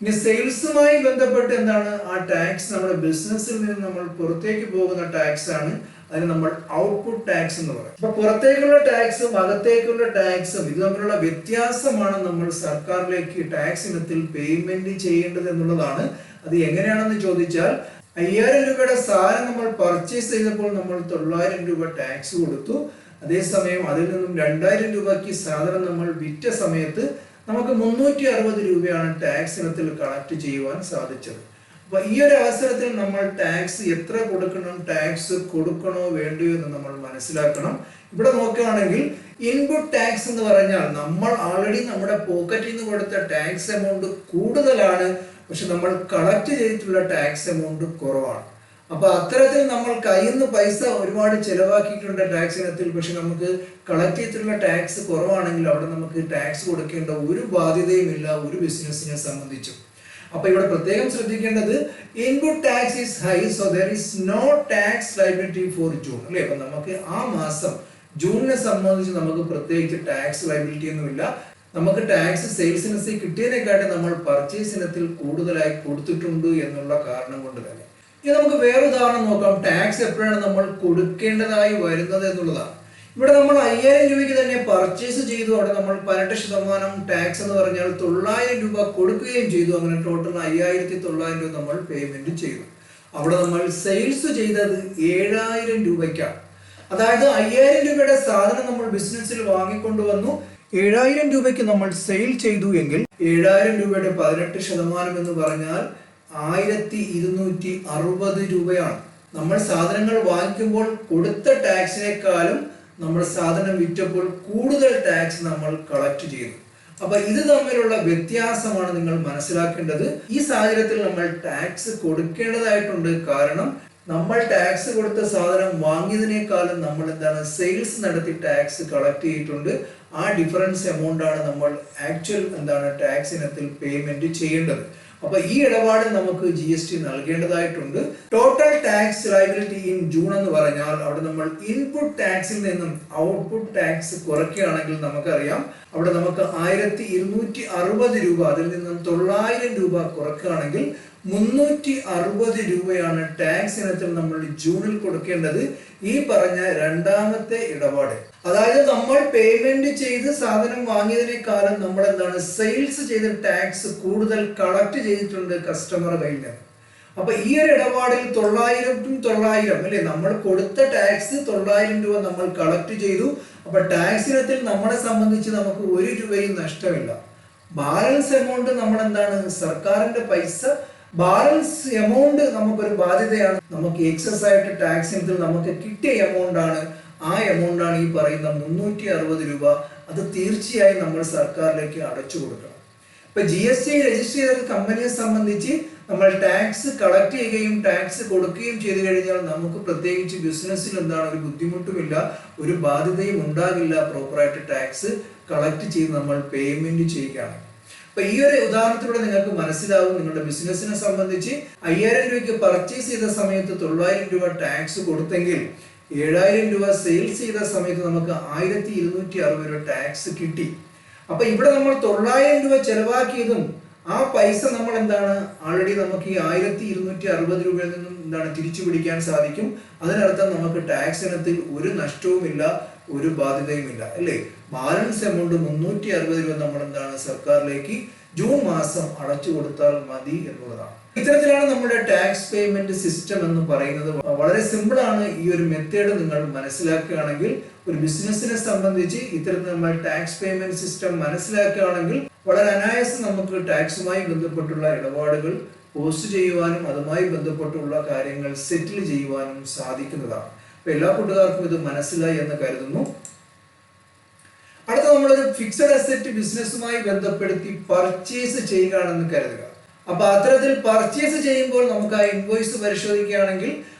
[SPEAKER 1] ഇനി സെയിൽസുമായി ബന്ധപ്പെട്ട് എന്താണ് ആ ടാക്സ്? നമ്മുടെ ബിസിനസ്സിൽ നിന്ന് നമ്മൾ പുറത്തേക്ക് പോകുന്ന ടാക്സ് ആണ്. അതിന് നമ്മൾ ഔട്ട്പുട്ട് ടാക്സ് എന്ന് പറയും. അപ്പൊ പുറത്തേക്കുള്ള ടാക്സും അകത്തേക്കുള്ള ടാക്സും ഇത് തമ്മിലുള്ള വ്യത്യാസമാണ് നമ്മൾ സർക്കാരിലേക്ക് ടാക്സ് ഇനത്തിൽ പേയ്മെന്റ് ചെയ്യേണ്ടത് എന്നുള്ളതാണ്. അത് എങ്ങനെയാണെന്ന് ചോദിച്ചാൽ 5000 രൂപയുടെ സാധനം നമ്മൾ പർച്ചേസ് ചെയ്തപ്പോൾ നമ്മൾ 900 രൂപ ടാക്സ് കൊടുത്തു. അതേസമയം അതിൽ നിന്നും 2000 രൂപയ്ക്ക് സാധനം നമ്മൾ വിറ്റ സമയത്ത് നമുക്ക് 360 രൂപയാണ് ടാക്സ് ഇനത്തിൽ കളക്ട് ചെയ്യുവാൻ സാധിച്ചത്. അപ്പൊ ഈ ഒരു അവസരത്തിൽ നമ്മൾ ടാക്സ് എത്ര കൊടുക്കണം, ടാക്സ് കൊടുക്കണോ വേണ്ടയോ എന്ന് നമ്മൾ മനസ്സിലാക്കണം. ഇവിടെ നോക്കുകയാണെങ്കിൽ ഇൻപുട്ട് ടാക്സ് എന്ന് പറഞ്ഞാൽ നമ്മൾ ആൾറെഡി നമ്മുടെ പോക്കറ്റിൽ നിന്ന് കൊടുത്ത ടാക്സ് എമൗണ്ട് കൂടുതലാണ്, പക്ഷെ നമ്മൾ കളക്ട് ചെയ്തിട്ടുള്ള ടാക്സ് എമൗണ്ട് കുറവാണ്. അപ്പൊ അത്തരത്തിൽ നമ്മൾ കയ്യിൽ നിന്ന് പൈസ ഒരുപാട് ചെലവാക്കിയിട്ടുണ്ട് ടാക്സ് ഇനത്തിൽ, പക്ഷെ നമുക്ക് കളക്ട് ചെയ്തിട്ടുള്ള ടാക്സ് കുറവാണെങ്കിൽ അവിടെ നമുക്ക് ടാക്സ് കൊടുക്കേണ്ട ഒരു ബാധ്യതയും ഇല്ല ഒരു ബിസിനസിനെ സംബന്ധിച്ചും. അപ്പൊ ഇവിടെ പ്രത്യേകം ശ്രദ്ധിക്കേണ്ടത് input tax is high, so there is no tax liability for June അല്ലെ. അപ്പൊ നമുക്ക് ആ മാസം ജൂണിനെ സംബന്ധിച്ച് നമുക്ക് പ്രത്യേകിച്ച് ടാക്സ് ലയബിലിറ്റി ഒന്നുമില്ല. നമുക്ക് ടാക്സ് സെയിൽസ് ഇനത്തിൽ കിട്ടിയതിനെക്കാട്ടി നമ്മൾ പർച്ചേസ് ഇനത്തിൽ കൂടുതലായി കൊടുത്തിട്ടുണ്ട് എന്നുള്ള കാരണം കൊണ്ട് തന്നെ. ഇനി നമുക്ക് വേറെ ഉദാഹരണം നോക്കാം. ടാക്സ് എപ്പോഴാണ് നമ്മൾ കൊടുക്കേണ്ടതായി വരുന്നത് എന്നുള്ളതാണ്. ഇവിടെ നമ്മൾ 5000 രൂപയ്ക്ക് തന്നെ പർച്ചേസ് ചെയ്തു. അവിടെ നമ്മൾ 18% ടാക്സ് എന്ന് പറഞ്ഞാൽ 900 രൂപ കൊടുക്കുകയും ചെയ്തു. അങ്ങനെ ടോട്ടൽ 5900 രൂപ നമ്മൾ പേയ്മെന്റ് ചെയ്തു. അവിടെ നമ്മൾ സെയിൽസ് ചെയ്തത് 7000 രൂപയ്ക്കാണ്. അതായത് 5000 രൂപയുടെ സാധനം നമ്മൾ ബിസിനസ്സിൽ വാങ്ങിക്കൊണ്ടുവന്നു, 7000 രൂപയ്ക്ക് നമ്മൾ സെയിൽ ചെയ്തു എങ്കിൽ 7000 രൂപയുടെ 18% എന്ന് പറഞ്ഞാൽ 1260 രൂപയാണ്. നമ്മൾ സാധനങ്ങൾ വാങ്ങിക്കുമ്പോൾ കൊടുത്ത ടാക്സിനേക്കാളും നമ്മൾ സാധനം വിറ്റപ്പോൾ കൂടുതൽ ടാക്സ് നമ്മൾ കളക്ട് ചെയ്തു. അപ്പൊ ഇത് തമ്മിലുള്ള വ്യത്യാസമാണ് നിങ്ങൾ മനസ്സിലാക്കേണ്ടത്. ഈ സാഹചര്യത്തിൽ നമ്മൾ ടാക്സ് കൊടുക്കേണ്ടതായിട്ടുണ്ട്. കാരണം നമ്മൾ ടാക്സ് കൊടുത്ത സാധനം വാങ്ങിയതിനേക്കാളും നമ്മൾ എന്താണ് സെയിൽസ് നടത്തി ടാക്സ് കളക്ട് ചെയ്തിട്ടുണ്ട്. ആ ഡിഫറൻസ് എമൗണ്ട് ആണ് നമ്മൾ ആക്ച്വൽ എന്താണ് ടാക്സ് ഇനത്തിൽ പേയ്മെന്റ് ചെയ്യേണ്ടത്. അപ്പൊ ഈ ഇടപാട് നമുക്ക് GST നൽകേണ്ടതായിട്ടുണ്ട്. Total tax liability in June എന്ന് പറഞ്ഞാൽ അവിടെ നമ്മൾ ഇൻപുട്ട് ടാക്സിൽ നിന്നും ഔട്ട്പുട്ട് ടാക്സ് കുറയ്ക്കുകയാണെങ്കിൽ നമുക്കറിയാം അവിടെ നമുക്ക് 1260 രൂപ, അതിൽ നിന്നും 900 രൂപ കുറയ്ക്കുകയാണെങ്കിൽ 360 രൂപയാണ് ടാക്സ് ഇനത്തിൽ നമ്മൾ ജൂണിൽ കൊടുക്കേണ്ടത്. ഈ പറഞ്ഞ രണ്ടാമത്തെ ഇടപാട്, അതായത് നമ്മൾ പേയ്മെന്റ് ചെയ്ത് സാധനം വാങ്ങിയതിനേക്കാളും നമ്മൾ എന്താണ് സെയിൽസ് ചെയ്ത ടാക്സ് കൂടുതൽ കളക്ട് ചെയ്തിട്ടുണ്ട് കസ്റ്റമർ കയ്യിൽ നിന്ന്. അപ്പൊ ഈ ഒരു ഇടപാടിൽ 900 അല്ലെ, നമ്മൾ കൊടുത്ത ടാക്സ് 900 രൂപ നമ്മൾ കളക്ട് ചെയ്തു. അപ്പൊ ടാക്സ് ഇനത്തിൽ നമ്മളെ സംബന്ധിച്ച് നമുക്ക് 1 രൂപയും നഷ്ടമില്ല. ബാലൻസ് എമൗണ്ട് നമ്മൾ എന്താണ് സർക്കാരിന്റെ പൈസ, ബാലൻസ് എമൗണ്ട് നമുക്കൊരു ബാധ്യതയാണ്. നമുക്ക് എക്സസ് ആയിട്ട് ടാക്സ് ഇനത്തിൽ നമുക്ക് കിട്ടിയ എമൗണ്ട് ആണ്. ആ എമൗണ്ട് ആണ് ഈ പറയുന്ന 360 രൂപ. അത് തീർച്ചയായും നമ്മൾ സർക്കാരിലേക്ക് അടച്ചു കൊടുക്കണം. ഇപ്പൊ GST രജിസ്റ്റർ ചെയ്ത കമ്പനിയെ സംബന്ധിച്ച് നമ്മൾ ടാക്സ് കളക്ട് ചെയ്യുകയും ടാക്സ് കൊടുക്കുകയും ചെയ്തു കഴിഞ്ഞാൽ നമുക്ക് പ്രത്യേകിച്ച് ബിസിനസ്സിൽ എന്താണ് ഒരു ബുദ്ധിമുട്ടുമില്ല, ഒരു ബാധ്യതയും ഉണ്ടാകില്ല. പ്രോപ്പറായിട്ട് ടാക്സ് കളക്ട് ചെയ്ത് നമ്മൾ പേയ്മെന്റ് ചെയ്യുകയാണ്. അപ്പൊ ഈ ഒരു ഉദാഹരണത്തിലൂടെ നിങ്ങൾക്ക് മനസ്സിലാവും, നിങ്ങളുടെ ബിസിനസിനെ സംബന്ധിച്ച് 5000 രൂപയ്ക്ക് പർച്ചേസ് ചെയ്ത സമയത്ത് 900 രൂപ ടാക്സ് കൊടുത്തെങ്കിൽ 7000 രൂപ സെയിൽസ് ചെയ്ത സമയത്ത് നമുക്ക് 1260 രൂപ ടാക്സ് കിട്ടി. അപ്പൊ ഇവിടെ നമ്മൾ 900 രൂപ ചെലവാക്കിയതും ആ പൈസ നമ്മൾ എന്താണ് ആൾറെഡി നമുക്ക് ഈ 1260 രൂപയിൽ നിന്നും എന്താണ് തിരിച്ചു പിടിക്കാൻ സാധിക്കും. അതിനർത്ഥം നമുക്ക് ടാക്സ് ഇനത്തിൽ ഒരു നഷ്ടവുമില്ല, ഒരു ബാധ്യതയുമില്ല അല്ലേ. ബാലൻസ് എമൗണ്ട് 360 രൂപ നമ്മൾ എന്താണ് സർക്കാരിലേക്ക് ജൂൺ മാസം അടച്ചു കൊടുത്താൽ മതി എന്നുള്ളതാണ്. ഇത്തരത്തിലാണ് നമ്മുടെ ടാക്സ് പേയ്മെന്റ് സിസ്റ്റം എന്ന് പറയുന്നത്. വളരെ സിമ്പിൾ ആണ്. ഈ ഒരു മെത്തേഡ് നിങ്ങൾ മനസ്സിലാക്കുകയാണെങ്കിൽ ഒരു ബിസിനസിനെ സംബന്ധിച്ച് ഇത്തരത്തിൽ നമ്മൾ ടാക്സ് പേയ്മെന്റ് സിസ്റ്റം മനസ്സിലാക്കുകയാണെങ്കിൽ വളരെ അനായാസം നമുക്ക് ടാക്സുമായി ബന്ധപ്പെട്ടുള്ള ഇടപാടുകൾ പോസ്റ്റ് ചെയ്യുവാനും അതുമായി ബന്ധപ്പെട്ടുള്ള കാര്യങ്ങൾ സെറ്റിൽ ചെയ്യുവാനും സാധിക്കുന്നതാണ്. അപ്പൊ എല്ലാ കൂട്ടുകാർക്കും ഇത് മനസ്സിലായി എന്ന് കരുതുന്നു. അടുത്ത നമ്മളൊരു ഫിക്സഡ് അസറ്റ് ബിസിനസ്സുമായി ബന്ധപ്പെടുത്തി പർച്ചേസ് ചെയ്യുകയാണെന്ന് കരുതുക. അപ്പൊ അത്തരത്തിൽ പർച്ചേസ് ചെയ്യുമ്പോൾ നമുക്ക് ആ ഇൻവോയ്സ് പരിശോധിക്കുകയാണെങ്കിൽ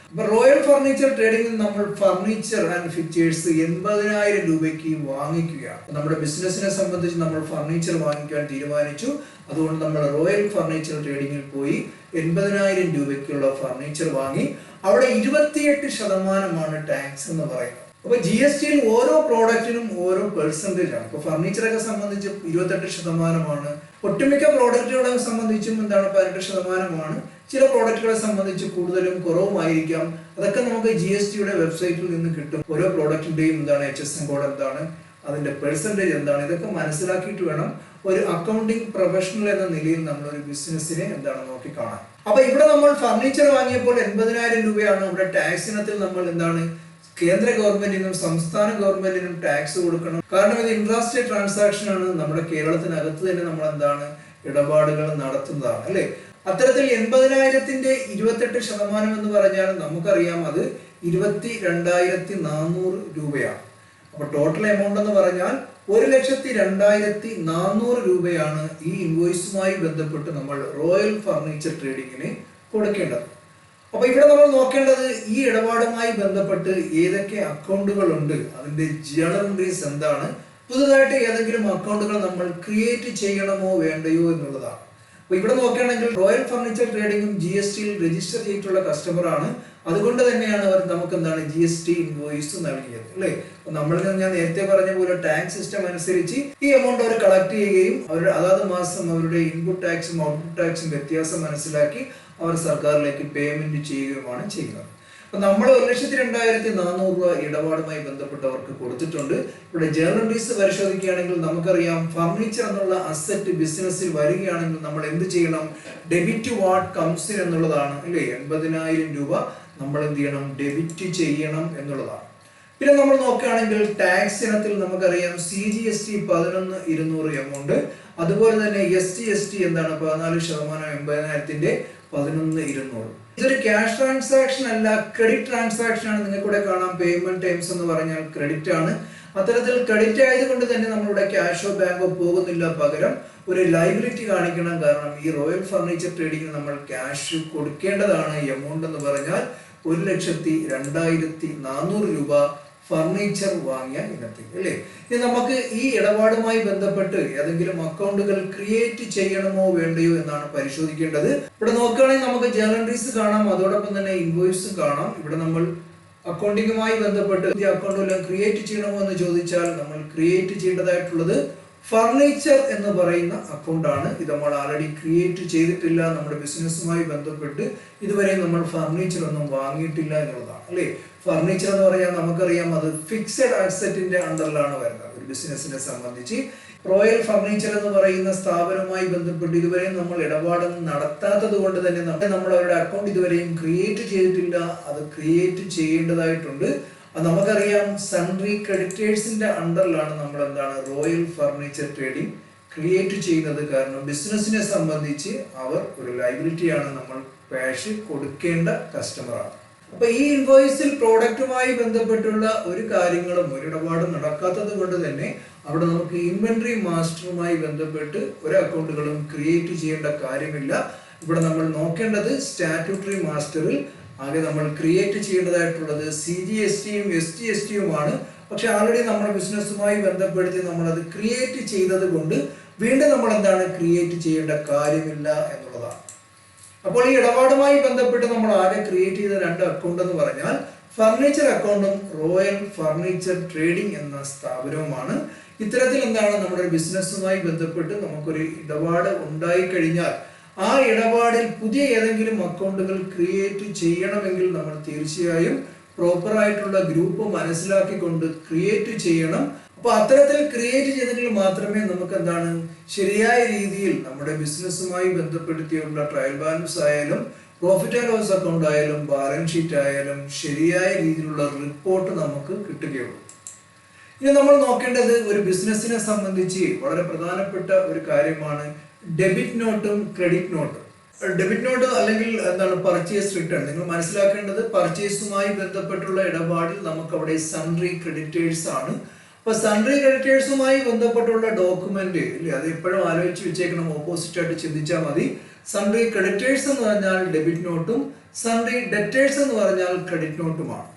[SPEAKER 1] റോയൽ ഫർണിച്ചർ ട്രേഡിംഗിൽ നമ്മൾ ഫർണിച്ചർ ആൻഡ് ഫിക്ചേഴ്സ് 80,000 രൂപയ്ക്ക് വാങ്ങിക്കുകയാണ്. നമ്മുടെ ബിസിനസിനെ സംബന്ധിച്ച് നമ്മൾ ഫർണിച്ചർ വാങ്ങിക്കാൻ തീരുമാനിച്ചു. അതുകൊണ്ട് നമ്മൾ റോയൽ ഫർണിച്ചർ ട്രേഡിംഗിൽ പോയി 80,000 രൂപയ്ക്കുള്ള ഫർണിച്ചർ വാങ്ങി. അവിടെ 28% ടാക്സ് എന്ന് പറയുന്നത്. അപ്പൊ GST ഓരോ പ്രോഡക്റ്റിനും ഓരോ പെർസെന്റേജ് ആണ്. ഇപ്പൊ ഫർണിച്ചറൊക്കെ സംബന്ധിച്ച് 28%, ഒട്ടുമിക്ക പ്രോഡക്റ്റുകളെ സംബന്ധിച്ചും 18%. ചില പ്രോഡക്റ്റുകളെ സംബന്ധിച്ച് കൂടുതലും കുറവുമായിരിക്കാം. അതൊക്കെ നമുക്ക് GSTയുടെ വെബ്സൈറ്റിൽ നിന്ന് കിട്ടും. ഓരോ പ്രോഡക്റ്റിന്റെയും HSN കോഡ് എന്താണ്, അതിന്റെ പെർസെന്റേജ് എന്താണ്, ഇതൊക്കെ മനസ്സിലാക്കിയിട്ട് വേണം ഒരു അക്കൗണ്ടിങ് പ്രൊഫഷണൽ എന്ന നിലയിൽ നമ്മളൊരു ബിസിനസ്സിനെ നോക്കി കാണാൻ. അപ്പൊ ഇവിടെ നമ്മൾ ഫർണിച്ചർ വാങ്ങിയപ്പോൾ 80,000 രൂപയാണ്. ഇവിടെ ടാക്സ് ഇനത്തിൽ നമ്മൾ കേന്ദ്ര ഗവൺമെന്റിനും സംസ്ഥാന ഗവൺമെന്റിനും ടാക്സ് കൊടുക്കണം. കാരണം ഇത് ഇൻട്രാസ്റ്റേറ്റ് ട്രാൻസാക്ഷൻ ആണ്. നമ്മുടെ കേരളത്തിനകത്ത് തന്നെ നമ്മൾ ഇടപാടുകൾ നടത്തുന്നതാണ് അല്ലെ. അത്തരത്തിൽ 80,000ന്റെ 28% എന്ന് പറഞ്ഞാൽ നമുക്കറിയാം അത് 22,400 രൂപയാണ്. അപ്പൊ ടോട്ടൽ എമൗണ്ട് എന്ന് പറഞ്ഞാൽ 1,02,400 രൂപയാണ് ഈ ഇൻവോയ്സുമായി ബന്ധപ്പെട്ട് നമ്മൾ റോയൽ ഫർണിച്ചർ ട്രേഡിങ്ങിന് കൊടുക്കേണ്ടത്. അപ്പൊ ഇവിടെ നമ്മൾ നോക്കേണ്ടത് ഈ ഇടപാടുമായി ബന്ധപ്പെട്ട് ഏതൊക്കെ അക്കൗണ്ടുകൾ ഉണ്ട്, അതിന്റെ ജേണൽ എൻട്രീസ് എന്താണ്, പുതുതായിട്ട് ഏതെങ്കിലും അക്കൗണ്ടുകൾ നമ്മൾ ക്രിയേറ്റ് ചെയ്യണമോ വേണ്ടയോ എന്നുള്ളതാണ്. അപ്പൊ ഇവിടെ നോക്കുകയാണെങ്കിൽ റോയൽ ഫർണിച്ചർ ട്രേഡിംഗും GSTയിൽ രജിസ്റ്റർ ചെയ്തിട്ടുള്ള കസ്റ്റമർ ആണ്. അതുകൊണ്ട് തന്നെയാണ് അവർ നമുക്ക് GST ഇൻവോയ്സ് നൽകിയത് അല്ലെ. ഞാൻ നേരത്തെ പറഞ്ഞ പോലെ ടാക്സ് സിസ്റ്റം അനുസരിച്ച് ഈ എമൗണ്ട് അവർ കളക്ട് ചെയ്യുകയും അവരുടെ അതാത് മാസം അവരുടെ ഇൻപുട്ട് ടാക്സും ഔട്ട്പുട്ട് ടാക്സും വ്യത്യാസം മനസ്സിലാക്കി അവർ സർക്കാരിലേക്ക് പേയ്മെന്റ് ചെയ്യുകയുമാണ് ചെയ്യുന്നത്. അപ്പൊ നമ്മൾ 1,02,400 രൂപ ഇടപാടുമായി ബന്ധപ്പെട്ടവർക്ക് കൊടുത്തിട്ടുണ്ട്. ഇവിടെ ജേണൽ എൻട്രീസ് പരിശോധിക്കുകയാണെങ്കിൽ നമുക്കറിയാം ഫർണിച്ചർ എന്നുള്ള അസറ്റ് ബിസിനസ്സിൽ വരികയാണെങ്കിൽ നമ്മൾ എന്ത് ചെയ്യണം, ഡെബിറ്റ് വാട്ട് കംസ് ഇൻ എന്നുള്ളതാണ് അല്ലേ. 80,000 രൂപ നമ്മൾ എന്ത് ചെയ്യണം, ഡെബിറ്റ് ചെയ്യണം എന്നുള്ളതാണ്. പിന്നെ നമ്മൾ നോക്കുകയാണെങ്കിൽ ടാക്സ് ഇനത്തിൽ നമുക്കറിയാം CGST 11,200 എമൗണ്ട്, അതുപോലെ തന്നെ ST 14% 80,000ന്റെ 11,200. ഇതൊരു ക്യാഷ് ട്രാൻസാക്ഷൻ അല്ല, ക്രെഡിറ്റ് ട്രാൻസാക്ഷൻ ആണ്. നിങ്ങൾക്കിവിടെ കാണാം പേയ്മെന്റ് ടൈംസ് എന്ന് പറഞ്ഞാൽ ക്രെഡിറ്റ് ആണ്. അത്തരത്തിൽ ക്രെഡിറ്റ് ആയതുകൊണ്ട് തന്നെ നമ്മളിവിടെ ക്യാഷോ ബാങ്കോ പോകുന്നില്ല, പകരം ഒരു ലൈബിലിറ്റി കാണിക്കണം. കാരണം ഈ റോയൽ ഫർണിച്ചർ ട്രേഡിംഗ് നമ്മൾ ക്യാഷ് കൊടുക്കേണ്ടതാണ്. എമൗണ്ട് എന്ന് പറഞ്ഞാൽ 1,02,400 രൂപ ഫർണിച്ചർ വാങ്ങിയ ഇനത്തിൽ അല്ലേ. ഇനി നമുക്ക് ഈ ഇടപാടുമായി ബന്ധപ്പെട്ട് ഏതെങ്കിലും അക്കൗണ്ടുകൾ ക്രിയേറ്റ് ചെയ്യണമോ വേണ്ടയോ എന്നാണ് പരിശോധിക്കേണ്ടത്. ഇവിടെ നോക്കുകയാണെങ്കിൽ നമുക്ക് ജേണൽ എൻട്രീസ് കാണാം, അതോടൊപ്പം തന്നെ ഇൻവോയ്സും കാണാം. ഇവിടെ നമ്മൾ അക്കൗണ്ടിങ്ങുമായി ബന്ധപ്പെട്ട് ഈ അക്കൗണ്ട് എല്ലാം ക്രിയേറ്റ് ചെയ്യണമോ എന്ന് ചോദിച്ചാൽ നമ്മൾ ക്രിയേറ്റ് ചെയ്യേണ്ടതായിട്ടുള്ളത് ഫർണിച്ചർ എന്ന് പറയുന്ന അക്കൗണ്ട് ആണ്. ഇത് നമ്മൾ ആൾറെഡി ക്രിയേറ്റ് ചെയ്തിട്ടില്ല. നമ്മുടെ ബിസിനസ്സുമായി ബന്ധപ്പെട്ട് ഇതുവരെ നമ്മൾ ഫർണിച്ചർ ഒന്നും വാങ്ങിയിട്ടില്ല എന്നുള്ളതാണ് അല്ലേ. ഫർണിച്ചർ എന്ന് പറഞ്ഞാൽ നമുക്കറിയാം അത് ഫിക്സഡ് അസറ്റിന്റെ അണ്ടറിലാണ് വരുന്നത്. ഒരു ബിസിനസിനെ സംബന്ധിച്ച് റോയൽ ഫർണിച്ചർ എന്ന് പറയുന്ന സ്ഥാപനവുമായി ബന്ധപ്പെട്ട് ഇതുവരെയും നമ്മൾ ഇടപാടൊന്നും നടത്താത്തത് കൊണ്ട് തന്നെ നമ്മൾ അവരുടെ അക്കൗണ്ട് ഇതുവരെയും ക്രിയേറ്റ് ചെയ്തിട്ടില്ല. അത് ക്രിയേറ്റ് ചെയ്യേണ്ടതായിട്ടുണ്ട്. നമുക്കറിയാം സൺട്രി ക്രെഡിറ്റേഴ്സിന്റെ അണ്ടറിലാണ് നമ്മൾ റോയൽ ഫർണിച്ചർ ട്രേഡിംഗ് ക്രിയേറ്റ് ചെയ്യുന്നത്. കാരണം ബിസിനസിനെ സംബന്ധിച്ച് അവർ ഒരു ലൈബിലിറ്റിയാണ്, നമ്മൾ ക്യാഷ് കൊടുക്കേണ്ട കസ്റ്റമറാണ്. അപ്പൊ ഈ ഇൻവോയ്സിൽ പ്രോഡക്റ്റുമായി ബന്ധപ്പെട്ടുള്ള ഒരു കാര്യങ്ങളും ഒരു ഇടപാടും നടക്കാത്തത് കൊണ്ട് തന്നെ അവിടെ നമുക്ക് ഇൻവെന്ററി മാസ്റ്ററുമായി ബന്ധപ്പെട്ട് ഒരു അക്കൗണ്ടുകളും ക്രിയേറ്റ് ചെയ്യേണ്ട കാര്യമില്ല. ഇവിടെ നമ്മൾ നോക്കേണ്ടത് സ്റ്റാറ്റ്യൂട്ടറി മാസ്റ്ററിൽ ആകെ നമ്മൾ ക്രിയേറ്റ് ചെയ്യേണ്ടതായിട്ടുള്ളത് CGSTയും SGSTയുമാണ്. പക്ഷെ ആൾറെഡി നമ്മുടെ ബിസിനസ്സുമായി ബന്ധപ്പെടുത്തി നമ്മൾ അത് ക്രിയേറ്റ് ചെയ്തത് കൊണ്ട് വീണ്ടും നമ്മൾ ക്രിയേറ്റ് ചെയ്യേണ്ട കാര്യമില്ല എന്നുള്ളതാണ്. അപ്പോൾ ഈ ഇടപാടുമായി ബന്ധപ്പെട്ട് നമ്മൾ ആകെ ക്രിയേറ്റ് ചെയ്ത 2 അക്കൗണ്ട് എന്ന് പറഞ്ഞാൽ ഫർണിച്ചർ അക്കൗണ്ടും റോയൽ ഫർണിച്ചർ ട്രേഡിംഗ് എന്ന സ്ഥാപനവുമാണ്. ഇത്തരത്തിൽ നമ്മുടെ ബിസിനസ്സുമായി ബന്ധപ്പെട്ട് നമുക്കൊരു ഇടപാട് ഉണ്ടായി കഴിഞ്ഞാൽ ആ ഇടപാടിൽ പുതിയ ഏതെങ്കിലും അക്കൗണ്ടുകൾ ക്രിയേറ്റ് ചെയ്യണമെങ്കിൽ നമ്മൾ തീർച്ചയായും പ്രോപ്പർ ആയിട്ടുള്ള ഗ്രൂപ്പ് മനസ്സിലാക്കിക്കൊണ്ട് ക്രിയേറ്റ് ചെയ്യണം. അപ്പൊ അത്തരത്തിൽ ക്രിയേറ്റ് ചെയ്തെങ്കിൽ മാത്രമേ നമുക്ക് ശരിയായ രീതിയിൽ നമ്മുടെ ബിസിനസ്സുമായി ബന്ധപ്പെടുത്തിയുള്ള ട്രയൽ ബാലൻസ് ആയാലും പ്രോഫിറ്റ് ആൻഡ് ലോസ് അക്കൗണ്ട് ആയാലും ബാലൻസ് ഷീറ്റ് ആയാലും ശരിയായ രീതിയിലുള്ള റിപ്പോർട്ട് നമുക്ക് കിട്ടുകയുള്ളൂ. ഇനി നമ്മൾ നോക്കേണ്ടത് ഒരു ബിസിനസ്സിനെ സംബന്ധിച്ച് വളരെ പ്രധാനപ്പെട്ട ഒരു കാര്യമാണ് ഡെബിറ്റ് നോട്ടും ക്രെഡിറ്റ് നോട്ടും. ഡെബിറ്റ് നോട്ട് അല്ലെങ്കിൽ പർച്ചേസ് റിട്ടേൺ. നിങ്ങൾ മനസ്സിലാക്കേണ്ടത് പർച്ചേസുമായി ബന്ധപ്പെട്ടുള്ള ഇടപാടിൽ നമുക്ക് അവിടെ സൺട്രി ക്രെഡിറ്റേഴ്സ് ആണ്. അപ്പൊ സൺട്രി ക്രെഡിറ്റേഴ്സുമായി ബന്ധപ്പെട്ടുള്ള ഡോക്യുമെന്റ് ഇല്ലേ, അത് എപ്പോഴും ആലോചിച്ച് വെച്ചേക്കണം, ഓപ്പോസിറ്റ് ആയിട്ട് ചിന്തിച്ചാൽ മതി. സൺട്രി ക്രെഡിറ്റേഴ്സ് എന്ന് പറഞ്ഞാൽ ഡെബിറ്റ് നോട്ടും സൺട്രി ഡെറ്റേഴ്സ് എന്ന് പറഞ്ഞാൽ ക്രെഡിറ്റ് നോട്ടുമാണ്.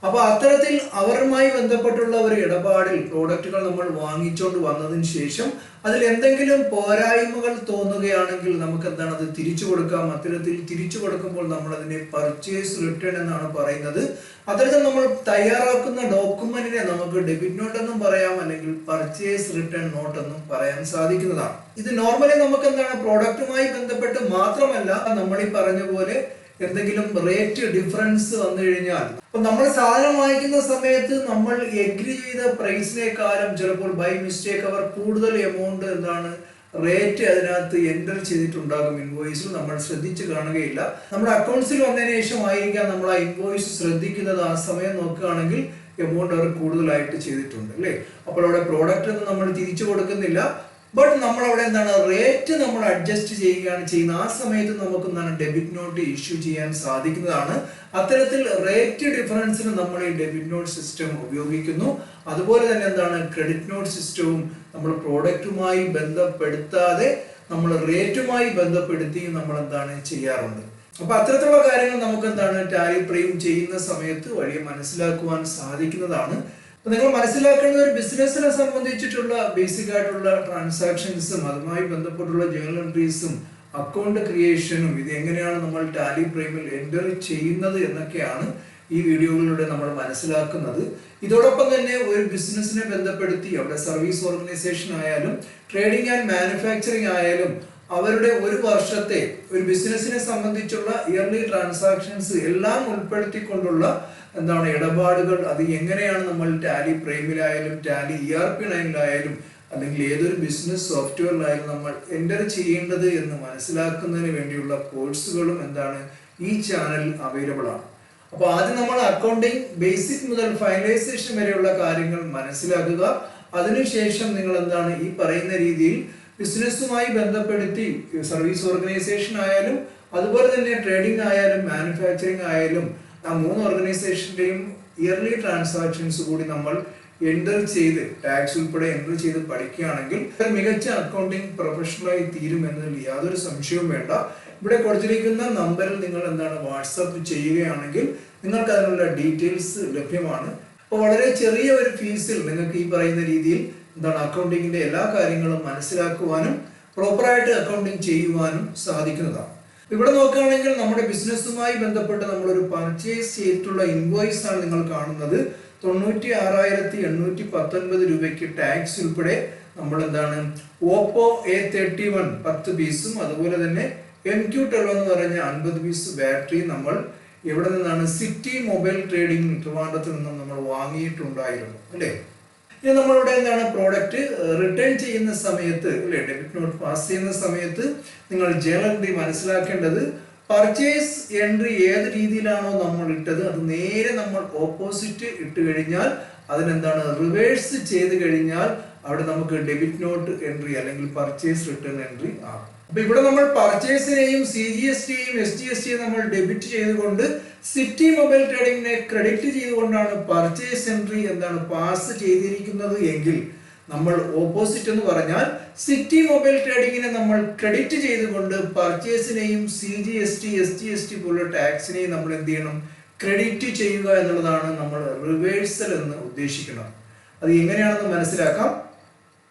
[SPEAKER 1] അപ്പോൾ അത്തരത്തിൽ അവരുമായി ബന്ധപ്പെട്ടുള്ള ഒരു ഇടപാടിൽ പ്രോഡക്റ്റുകൾ നമ്മൾ വാങ്ങിച്ചുകൊണ്ട് വന്നതിന് ശേഷം അതിൽ എന്തെങ്കിലും പോരായ്മകൾ തോന്നുകയാണെങ്കിൽ നമുക്ക് എന്താണ് അത് തിരിച്ചു കൊടുക്കാം. അത്തരത്തിൽ തിരിച്ചു കൊടുക്കുമ്പോൾ നമ്മൾ അതിനെ പർച്ചേസ് റിട്ടേൺ എന്നാണ് പറയുന്നത്. അത്തരത്തിൽ നമ്മൾ തയ്യാറാക്കുന്ന ഡോക്യുമെന്റിനെ നമുക്ക് ഡെബിറ്റ് നോട്ട് എന്നും പറയാം, അല്ലെങ്കിൽ പർച്ചേസ് റിട്ടേൺ നോട്ട് എന്നും പറയാൻ സാധിക്കുന്നതാണ്. ഇത് നോർമലി നമുക്ക് എന്താണ് പ്രോഡക്റ്റുമായി ബന്ധപ്പെട്ട് മാത്രമല്ല, നമ്മൾ ഈ പറഞ്ഞ പോലെ എന്തെങ്കിലും റേറ്റ് ഡിഫറൻസ് വന്നു കഴിഞ്ഞാൽ, അപ്പൊ നമ്മൾ സാധനം വാങ്ങിക്കുന്ന സമയത്ത് നമ്മൾ എഗ്രി ചെയ്ത പ്രൈസിനേക്കാളും ചിലപ്പോൾ ബൈ മിസ്റ്റേക്ക് അവർ കൂടുതൽ എമൗണ്ട് എന്താണ് റേറ്റ് അതിനകത്ത് എൻ്റർ ചെയ്തിട്ടുണ്ടാകും ഇൻവോയ്സിൽ. നമ്മൾ ശ്രദ്ധിച്ച് കാണുകയില്ല. നമ്മുടെ അക്കൗണ്ട്സിൽ വന്നതിന് ശേഷം ആയിരിക്കാം നമ്മൾ ആ ഇൻവോയ്സ് ശ്രദ്ധിക്കുന്നത്. ആ സമയം നോക്കുകയാണെങ്കിൽ എമൗണ്ട് അവർ കൂടുതലായിട്ട് ചെയ്തിട്ടുണ്ട് അല്ലേ. അപ്പോൾ അവിടെ പ്രോഡക്റ്റ് ഒന്നും നമ്മൾ തിരിച്ചു കൊടുക്കുന്നില്ല, ബട്ട് നമ്മൾ അവിടെ എന്താണ് റേറ്റ് നമ്മൾ അഡ്ജസ്റ്റ് ചെയ്യുകയാണ് ചെയ്യുന്നത്. ആ സമയത്ത് നമുക്ക് എന്താണ് ഡെബിറ്റ് നോട്ട് ഇഷ്യൂ ചെയ്യാൻ സാധിക്കുന്നതാണ്. അത്തരത്തിൽ റേറ്റ് ഡിഫറൻസിന് നമ്മൾ ഈ ഡെബിറ്റ് നോട്ട് സിസ്റ്റം ഉപയോഗിക്കുന്നു. അതുപോലെ തന്നെ എന്താണ് ക്രെഡിറ്റ് നോട്ട് സിസ്റ്റവും നമ്മൾ പ്രോഡക്റ്റുമായി ബന്ധപ്പെടുത്താതെ നമ്മൾ റേറ്റുമായി ബന്ധപ്പെടുത്തി നമ്മൾ എന്താണ് ചെയ്യാറുണ്ട്. അപ്പൊ അത്തരത്തിലുള്ള കാര്യങ്ങൾ നമുക്ക് എന്താണ് ടാലി പ്രൈം ചെയ്യുന്ന സമയത്ത് വഴിയെ മനസ്സിലാക്കുവാൻ സാധിക്കുന്നതാണ്. നിങ്ങൾ മനസ്സിലാക്കേണ്ട ഒരു ബിസിനസ്സിനെ സംബന്ധിച്ചിട്ടുള്ള ബേസിക് ആയിട്ടുള്ള ട്രാൻസാക്ഷൻസും അതുമായി ബന്ധപ്പെട്ടുള്ള ജേർണൽ എൻട്രീസും അക്കൗണ്ട് ക്രിയേഷനും ഇത് എങ്ങനെയാണ് നമ്മൾ ടാലി പ്രൈമിൽ എൻ്റർ ചെയ്യുന്നത് എന്നൊക്കെയാണ് ഈ വീഡിയോകളിലൂടെ നമ്മൾ മനസ്സിലാക്കുന്നത്. ഇതോടൊപ്പം തന്നെ ഒരു ബിസിനസ്സിനെ ബന്ധപ്പെടുത്തി അവിടെ സർവീസ് ഓർഗനൈസേഷൻ ആയാലും ട്രേഡിംഗ് ആൻഡ് മാനുഫാക്ചറിങ് ആയാലും അവരുടെ ഒരു വർഷത്തെ ഒരു ബിസിനസ്സിനെ സംബന്ധിച്ചുള്ള ഇയർലി ട്രാൻസാക്ഷൻസ് എല്ലാം ഉൾപ്പെടുത്തിക്കൊണ്ടുള്ള എന്താണ് ഇടപാടുകൾ, അത് എങ്ങനെയാണ് നമ്മൾ ടാലി പ്രൈമിലായാലും ടാലി ERP9 അല്ലെങ്കിൽ ഏതൊരു ബിസിനസ് സോഫ്റ്റ്വെയറിലായാലും നമ്മൾ എൻ്റർ ചെയ്യേണ്ടത് എന്ന് മനസ്സിലാക്കുന്നതിന് വേണ്ടിയുള്ള കോഴ്സുകളും എന്താണ് ഈ ചാനലിൽ അവൈലബിൾ ആണ്. അപ്പോൾ ആദ്യം നമ്മൾ അക്കൗണ്ടിങ് ബേസിക് മുതൽ ഫൈനലൈസേഷൻ വരെയുള്ള കാര്യങ്ങൾ മനസ്സിലാക്കുക. അതിനുശേഷം നിങ്ങൾ എന്താണ് ഈ പറയുന്ന രീതിയിൽ ബിസിനസ്സുമായി ബന്ധപ്പെടുത്തി സർവീസ് ഓർഗനൈസേഷൻ ആയാലും അതുപോലെ തന്നെ ട്രേഡിംഗ് ആയാലും മാനുഫാക്ചറിങ് ആയാലും ആ മൂന്ന് ഓർഗനൈസേഷൻ്റെയും ഇയർലി ട്രാൻസാക്ഷൻസ് കൂടി നമ്മൾ എൻ്റർ ചെയ്ത് ടാക്സ് ഉൾപ്പെടെ എൻ്റർ ചെയ്ത് പഠിക്കുകയാണെങ്കിൽ മികച്ച അക്കൗണ്ടിങ് പ്രൊഫഷണലായി തീരും എന്നതിൽ യാതൊരു സംശയവും വേണ്ട. ഇവിടെ കൊടുത്തിരിക്കുന്ന നമ്പറിൽ നിങ്ങൾ എന്താണ് വാട്സപ്പ് ചെയ്യുകയാണെങ്കിൽ നിങ്ങൾക്ക് അതിനുള്ള ഡീറ്റെയിൽസ് ലഭ്യമാണ്. അപ്പോൾ വളരെ ചെറിയ ഒരു ഫീസിൽ നിങ്ങൾക്ക് ഈ പറയുന്ന രീതിയിൽ എന്താണ് അക്കൗണ്ടിങ്ങിന്റെ എല്ലാ കാര്യങ്ങളും മനസ്സിലാക്കുവാനും പ്രോപ്പറായിട്ട് അക്കൗണ്ടിങ് ചെയ്യുവാനും സാധിക്കുന്നതാണ്. ഇവിടെ നോക്കുകയാണെങ്കിൽ നമ്മുടെ ബിസിനസ്സുമായി ബന്ധപ്പെട്ട് നമ്മളൊരു പർച്ചേസ് ചെയ്തിട്ടുള്ള ഇൻവോയ്സ് ആണ് നിങ്ങൾ കാണുന്നത്. 96,819 രൂപയ്ക്ക് ടാക്സ് ഉൾപ്പെടെ നമ്മൾ എന്താണ് ഓപ്പോ A31 10 പീസും അതുപോലെ തന്നെ MQ12 എന്ന് പറഞ്ഞ 50 പീസ് ബാറ്ററി നമ്മൾ എവിടെ നിന്നാണ് സിറ്റി മൊബൈൽ ട്രേഡിംഗ് ട്രിവാൻഡ്രത്ത് നിന്നും നമ്മൾ വാങ്ങിയിട്ടുണ്ടായിരുന്നു അല്ലേ. ഇനി നമ്മളിവിടെ എന്താണ് പ്രോഡക്റ്റ് റിട്ടേൺ ചെയ്യുന്ന സമയത്ത് അല്ലെ ഡെബിറ്റ് നോട്ട് പാസ് ചെയ്യുന്ന സമയത്ത് നിങ്ങൾ ജേർണൽ എൻട്രി മനസ്സിലാക്കേണ്ടത് പർച്ചേസ് എൻട്രി ഏത് രീതിയിലാണോ നമ്മൾ ഇട്ടത് അത് നേരെ നമ്മൾ ഓപ്പോസിറ്റ് ഇട്ട് കഴിഞ്ഞാൽ അതിനെന്താണ് റിവേഴ്സ് ചെയ്ത് കഴിഞ്ഞാൽ അവിടെ നമുക്ക് ഡെബിറ്റ് നോട്ട് എൻട്രി അല്ലെങ്കിൽ പർച്ചേസ് റിട്ടേൺ എൻട്രി ആകും. അപ്പൊ ഇവിടെ നമ്മൾ പർച്ചേസിനെയും CGSTയും SGSTയും നമ്മൾ ഡെബിറ്റ് ചെയ്തുകൊണ്ട് സിറ്റി മൊബൈൽ ട്രേഡിംഗിനെ ക്രെഡിറ്റ് ചെയ്തുകൊണ്ടാണ് പർച്ചേസ് എൻട്രി എന്താണ് പാസ് ചെയ്തിരിക്കുന്നത് എങ്കിൽ നമ്മൾ ഓപ്പോസിറ്റ് എന്ന് പറഞ്ഞാൽ സിറ്റി മൊബൈൽ ട്രേഡിംഗിനെ നമ്മൾ ക്രെഡിറ്റ് ചെയ്തുകൊണ്ട് പർച്ചേസിനെയും CGST SGST പോലുള്ള ടാക്സിനെയും നമ്മൾ എന്ത് ചെയ്യണം ക്രെഡിറ്റ് ചെയ്യുക എന്നുള്ളതാണ് നമ്മൾ റിവേഴ്സൽ എന്ന് ഉദ്ദേശിക്കണം. അത് എങ്ങനെയാണെന്ന് മനസ്സിലാക്കാം.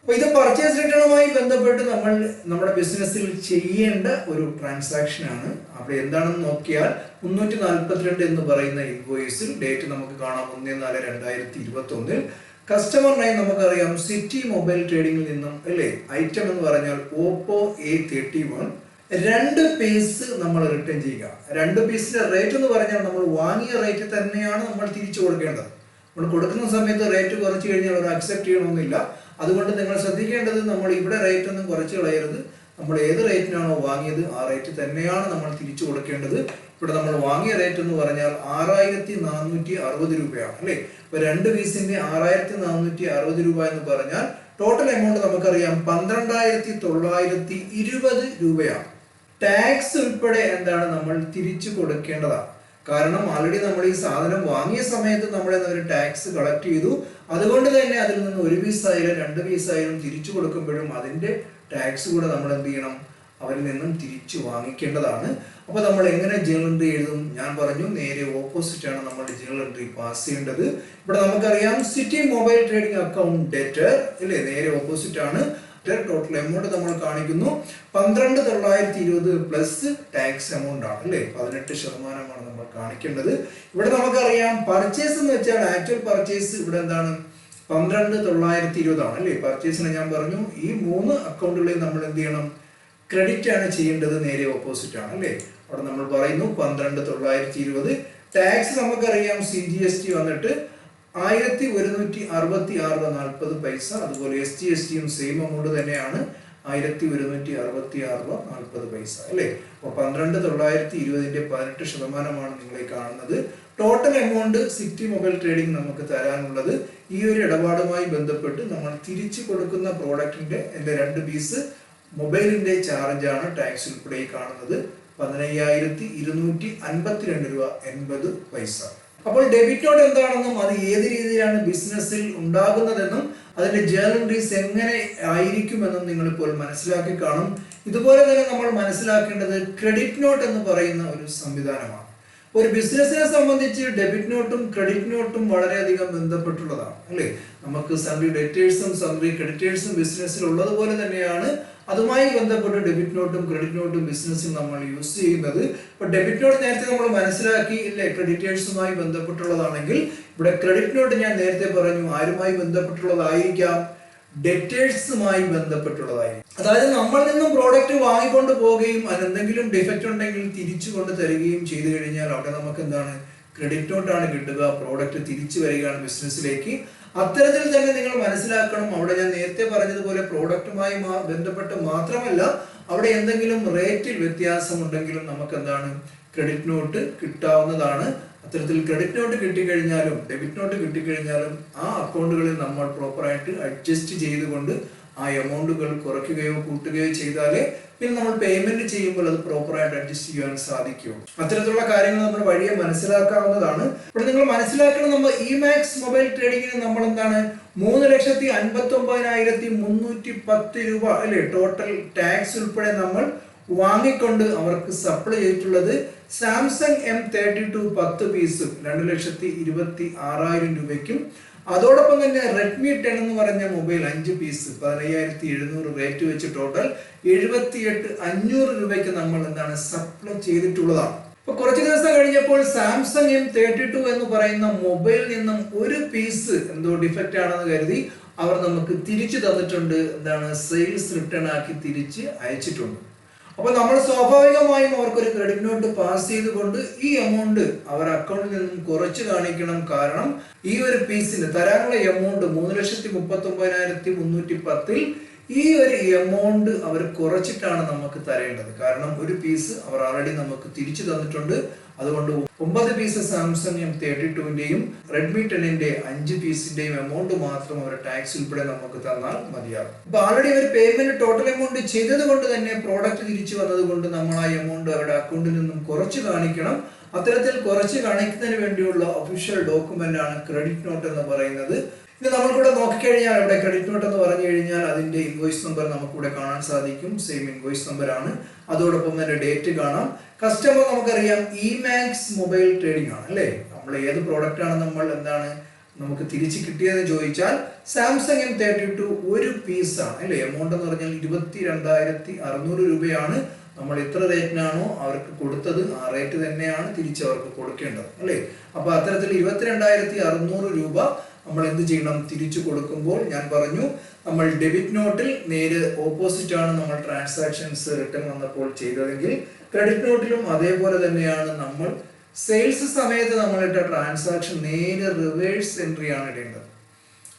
[SPEAKER 1] അപ്പോൾ ഇത് പർച്ചേസ് റിട്ടേണുമായി ബന്ധപ്പെട്ട് നമ്മൾ നമ്മുടെ ബിസിനസ്സിൽ ചെയ്യേണ്ട ഒരു ട്രാൻസാക്ഷൻ ആണ്. അപ്പോൾ എന്താണെന്ന് നോക്കിയാൽ 342 എന്ന് പറയുന്ന ഇൻവോയ്സിൽ ഡേറ്റ് നമുക്ക് കാണാം 1/4/2021. കസ്റ്റമർ നെയിം നമുക്കറിയാം സിറ്റി മൊബൈൽ ട്രേഡിംഗിൽ നിന്നും അല്ലേ. ഐറ്റം എന്ന് പറഞ്ഞാൽ ഓപ്പോ A31 2 പീസ് നമ്മൾ റിട്ടേൺ ചെയ്യുക. 2 പീസിന്റെ റേറ്റ് എന്ന് പറഞ്ഞാൽ നമ്മൾ വാങ്ങിയ റേറ്റ് തന്നെയാണ് നമ്മൾ തിരിച്ചു കൊടുക്കേണ്ടത്. നമ്മൾ കൊടുക്കുന്ന സമയത്ത് റേറ്റ് കുറച്ച് കഴിഞ്ഞാൽ അവർ അക്സെപ്റ്റ് ചെയ്യണമെന്നില്ല. അതുകൊണ്ട് നിങ്ങൾ ശ്രദ്ധിക്കേണ്ടത് നമ്മൾ ഇവിടെ റേറ്റ് ഒന്നും കുറച്ച് കളയരുത്. നമ്മൾ ഏത് റേറ്റിനാണോ വാങ്ങിയത് ആ റേറ്റ് തന്നെയാണ് നമ്മൾ തിരിച്ചു കൊടുക്കേണ്ടത്. ഇവിടെ നമ്മൾ വാങ്ങിയ റേറ്റ് എന്ന് പറഞ്ഞാൽ 6,460 രൂപയാണ് അല്ലേ. ഇപ്പൊ 2 പീസിന്റെ 6,460 രൂപ എന്ന് പറഞ്ഞാൽ ടോട്ടൽ എമൗണ്ട് നമുക്കറിയാം 12,920 രൂപയാണ്. ടാക്സ് ഉൾപ്പെടെ എന്താണ് നമ്മൾ തിരിച്ചു കൊടുക്കേണ്ടതാണ്. കാരണം ആൾറെഡി നമ്മൾ ഈ സാധനം വാങ്ങിയ സമയത്ത് നമ്മളെ ഒരു ടാക്സ് കളക്ട് ചെയ്തു. അതുകൊണ്ട് തന്നെ അതിൽ നിന്ന് 1 പീസ് ആയാലും 2 പീസ് ആയാലും തിരിച്ചു കൊടുക്കുമ്പോഴും അതിന്റെ ടാക്സ് കൂടെ നമ്മൾ എന്ത് ചെയ്യണം അവരിൽ നിന്നും തിരിച്ചു വാങ്ങിക്കേണ്ടതാണ്. അപ്പോൾ നമ്മൾ എങ്ങനെ ജേണൽ എൻട്രി എഴുതും? ഞാൻ പറഞ്ഞു, നേരെ ഓപ്പോസിറ്റ് ആണ് നമ്മൾ ജേണൽ എൻട്രി പാസ് ചെയ്യേണ്ടത്. ഇവിടെ നമുക്കറിയാം city mobile trading account debtor അല്ലേ, നേരെ ഓപ്പോസിറ്റ് ആണ്. ടോട്ടൽ എമൗണ്ട് നമ്മൾ കാണിക്കുന്നു 12,920 പ്ലസ് ടാക്സ് എമൗണ്ട് ആണ് അല്ലേ, 18% നമ്മൾ കാണിക്കേണ്ടത്. ഇവിടെ നമുക്കറിയാം പർച്ചേസ് എന്ന് വെച്ചാൽ ആക്ച്വൽ പർച്ചേസ് ഇവിടെ എന്താണ് 12,920 ആണ് അല്ലേ. പർച്ചേസിന് ഞാൻ പറഞ്ഞു ഈ 3 അക്കൗണ്ടുകളിൽ നമ്മൾ എന്ത് ചെയ്യണം, ക്രെഡിറ്റ് ആണ് ചെയ്യേണ്ടത്, നേരെ ഓപ്പോസിറ്റ് ആണ് അല്ലേ. അവിടെ നമ്മൾ പറയുന്നു 12,920. ടാക്സ് നമുക്കറിയാം CGST വന്നിട്ട് 1,166.40 പൈസ. അതുപോലെ SGSTയും സെയിം എമൗണ്ട് തന്നെയാണ് 1,166.40 പൈസ അല്ലേ. അപ്പോൾ 12,920ന്റെ 18% നിങ്ങളെ കാണുന്നത്. Total amount city mobile trading നമുക്ക് തരാനുള്ളത് ഈ ഒരു ഇടപാടുമായി ബന്ധപ്പെട്ട് നമ്മൾ തിരിച്ചു കൊടുക്കുന്ന പ്രോഡക്റ്റിന്റെ 2 പീസ് മൊബൈലിന്റെ ചാർജാണ് ടാക്സ് ഉൾപ്പെടെ കാണുന്നത് 15,252 രൂപ 80 പൈസ. അപ്പോൾ ഡെബിറ്റ് നോട്ട് എന്താണെന്നും അത് ഏത് രീതിയിലാണ് ബിസിനസ്സിൽ ഉണ്ടാകുന്നതെന്നും അതിന്റെ ജേണൽ എൻട്രീസ് എങ്ങനെ ആയിരിക്കുമെന്നും നിങ്ങൾ ഇപ്പോൾ മനസ്സിലാക്കി കാണും. ഇതുപോലെ തന്നെ നമ്മൾ മനസ്സിലാക്കേണ്ടത് ക്രെഡിറ്റ് നോട്ട് എന്ന് പറയുന്ന ഒരു സംവിധാനമാണ്. ഒരു ബിസിനസിനെ സംബന്ധിച്ച് ഡെബിറ്റ് നോട്ടും ക്രെഡിറ്റ് നോട്ടും വളരെയധികം ബന്ധപ്പെട്ടുള്ളതാണ് അല്ലേ. നമുക്ക് സൺഡ്രി ഡെറ്റേഴ്സും സൺഡ്രി ക്രെഡിറ്റേഴ്സും ബിസിനസ്സിൽ ഉള്ളതുപോലെ തന്നെയാണ് അതുമായി ബന്ധപ്പെട്ട് ഡെബിറ്റ് നോട്ടും ക്രെഡിറ്റ് നോട്ടും ബിസിനസ്സിൽ നമ്മൾ യൂസ് ചെയ്യുന്നത്. ഇപ്പൊ ഡെബിറ്റ് നോട്ട് നേരത്തെ നമ്മൾ മനസ്സിലാക്കി ഇല്ലേ, ക്രെഡിറ്റേഴ്സുമായി ബന്ധപ്പെട്ടുള്ളതാണെങ്കിൽ ഇവിടെ ക്രെഡിറ്റ് നോട്ട് ഞാൻ നേരത്തെ പറഞ്ഞു ആരുമായി ബന്ധപ്പെട്ടുള്ളതായിരിക്കാം, ഡെറ്റേഴ്സുമായി ബന്ധപ്പെട്ടുള്ളതായിരിക്കും. അതായത് നമ്മളിൽ നിന്നും പ്രോഡക്റ്റ് വാങ്ങിക്കൊണ്ട് പോവുകയും അതിനെന്തെങ്കിലും ഡിഫക്റ്റ് ഉണ്ടെങ്കിൽ തിരിച്ചു കൊണ്ട് തരികയും ചെയ്തു കഴിഞ്ഞാൽ അവിടെ നമുക്ക് എന്താണ്, ക്രെഡിറ്റ് നോട്ടാണ് കിട്ടുക. പ്രോഡക്റ്റ് തിരിച്ചു വരികയാണ് ബിസിനസ്സിലേക്ക്. അത്തരത്തിൽ തന്നെ നിങ്ങൾ മനസ്സിലാക്കണം. അവിടെ ഞാൻ നേരത്തെ പറഞ്ഞതുപോലെ പ്രോഡക്റ്റുമായി ബന്ധപ്പെട്ട് മാത്രമല്ല, അവിടെ എന്തെങ്കിലും റേറ്റിൽ വ്യത്യാസം ഉണ്ടെങ്കിലും നമുക്ക് എന്താണ്, ക്രെഡിറ്റ് നോട്ട് കിട്ടാവുന്നതാണ്. അത്തരത്തിൽ ക്രെഡിറ്റ് നോട്ട് കിട്ടിക്കഴിഞ്ഞാലും ഡെബിറ്റ് നോട്ട് കിട്ടിക്കഴിഞ്ഞാലും ആ അക്കൗണ്ടുകളിൽ നമ്മൾ പ്രോപ്പറായിട്ട് അഡ്ജസ്റ്റ് ചെയ്തുകൊണ്ട് ആ എമൗണ്ടുകൾ കുറയ്ക്കുകയോ കൂട്ടുകയോ ചെയ്താലേ പിന്നെ നമ്മൾ പേയ്മെന്റ് ചെയ്യുമ്പോൾ അത് പ്രോപ്പറായിട്ട് അഡ്ജസ്റ്റ് ചെയ്യാൻ സാധിക്കും. അത്തരത്തിലുള്ള കാര്യങ്ങൾ നമ്മൾ വഴിയെ മനസ്സിലാക്കാവുന്നതാണ്. ഇവിടെ നിങ്ങൾ മനസ്സിലാക്കണം, നമ്മൾ ഇമാക്സ് മൊബൈൽ ട്രേഡിങ്ങിന് നമ്മൾ എന്താണ് 3,59,310 രൂപ അല്ലെ ടോട്ടൽ ടാക്സ് ഉൾപ്പെടെ നമ്മൾ വാങ്ങിക്കൊണ്ട് അവർക്ക് സപ്ലൈ ചെയ്തിട്ടുള്ളത് സാംസങ് M32 10 പീസും 2,26,000 രൂപയ്ക്കും. അതോടൊപ്പം തന്നെ റെഡ്മി 10 എന്ന് പറഞ്ഞ മൊബൈൽ 5 പീസ് 15,700 റേറ്റ് വെച്ച് ടോട്ടൽ 78,500 രൂപയ്ക്ക് നമ്മൾ എന്താണ് സപ്ലൈ ചെയ്തിട്ടുള്ളതാണ്. ഇപ്പൊ കുറച്ച് ദിവസം കഴിഞ്ഞപ്പോൾ സാംസങ് M32 എന്ന് പറയുന്ന മൊബൈലിൽ നിന്നും ഒരു പീസ് എന്തോ ഡിഫക്റ്റ് ആണെന്ന് കരുതി അവർ നമുക്ക് തിരിച്ചു തന്നിട്ടുണ്ട്. എന്താണ്, സെയിൽസ് റിട്ടേൺ ആക്കി തിരിച്ച് അയച്ചിട്ടുണ്ട്. അപ്പൊ നമ്മൾ സ്വാഭാവികമായും അവർക്കൊരു ക്രെഡിറ്റ് നോട്ട് പാസ് ചെയ്തുകൊണ്ട് ഈ എമൗണ്ട് അവർ അക്കൗണ്ടിൽ നിന്നും കുറച്ച് കാണിക്കണം. കാരണം ഈ ഒരു പീസിന് തരാനുള്ള എമൗണ്ട് 3,39,310 ഈ ഒരു എമൗണ്ട് അവർ കുറച്ചിട്ടാണ് നമുക്ക് തരേണ്ടത്. കാരണം ഒരു പീസ് അവർ ആൾറെഡി നമുക്ക് തിരിച്ചു തന്നിട്ടുണ്ട്. അതുകൊണ്ട് 9 പീസ് സാംസങ് M32ന്റെയും റെഡ്മി 10ന്റെ 5 പീസിന്റെയും എമൗണ്ട് മാത്രം അവർ ടാക്സ് ഉൾപ്പെടെ നമുക്ക് തന്നാൽ മതിയാകും. അപ്പൊ ആൾറെഡി അവർ പേയ്മെന്റ് ടോട്ടൽ എമൗണ്ട് ചെയ്തത് കൊണ്ട് തന്നെ പ്രോഡക്റ്റ് തിരിച്ചു വന്നത് കൊണ്ട് നമ്മൾ ആ എമൗണ്ട് അവരുടെ അക്കൗണ്ടിൽ നിന്നും കുറച്ച് കാണിക്കണം. അത്തരത്തിൽ കുറച്ച് കാണിക്കുന്നതിന് വേണ്ടിയുള്ള ഒഫീഷ്യൽ ഡോക്യുമെന്റ് ആണ് ക്രെഡിറ്റ് നോട്ട് എന്ന് പറയുന്നത്. ഇനി നമ്മൾക്കൂടെ നോക്കിക്കഴിഞ്ഞാൽ ഇവിടെ ക്രെഡിറ്റ് നോട്ട് എന്ന് പറഞ്ഞു കഴിഞ്ഞാൽ അതിന്റെ ഇൻവോയ്സ് നമ്പർ നമുക്കിവിടെ കാണാൻ സാധിക്കും. സെയിം ഇൻവോയ്സ് നമ്പർ ആണ്. അതോടൊപ്പം തന്നെ ഡേറ്റ് കാണാം. കസ്റ്റമർ നമുക്കറിയാം ഇമാക്സ് മൊബൈൽ ട്രേഡിംഗ് ആണ് അല്ലേ. നമ്മൾ ഏത് പ്രോഡക്റ്റ് ആണ് നമ്മൾ എന്താണ് നമുക്ക് തിരിച്ച് കിട്ടിയതെന്ന് ചോദിച്ചാൽ സാംസങ് M32 ഒരു പീസാണ് അല്ലേ. എമൗണ്ട് എന്ന് പറഞ്ഞാൽ 22,600 രൂപയാണ്. നമ്മൾ എത്ര റേറ്റിനാണോ അവർക്ക് കൊടുത്തത് ആ റേറ്റ് തന്നെയാണ് തിരിച്ച് അവർക്ക് കൊടുക്കേണ്ടത് അല്ലേ. അപ്പൊ അത്തരത്തിൽ 22,600 രൂപ നമ്മൾ എന്ത് ചെയ്യണം, തിരിച്ചു കൊടുക്കുമ്പോൾ ഞാൻ പറഞ്ഞു നമ്മൾ ഡെബിറ്റ് നോട്ടിൽ നേരെ ഓപ്പോസിറ്റ് ആണ് നമ്മൾ ട്രാൻസാക്ഷൻസ് റിട്ടേൺ വന്നപ്പോൾ ചെയ്തതെങ്കിൽ ക്രെഡിറ്റ് നോട്ടിലും അതേപോലെ തന്നെയാണ് നമ്മൾ സെയിൽസ് സമയത്ത് നമ്മളിട്ട ട്രാൻസാക്ഷൻ നേരെ റിവേഴ്സ് എൻട്രി ആണ് ഇടേണ്ടത്.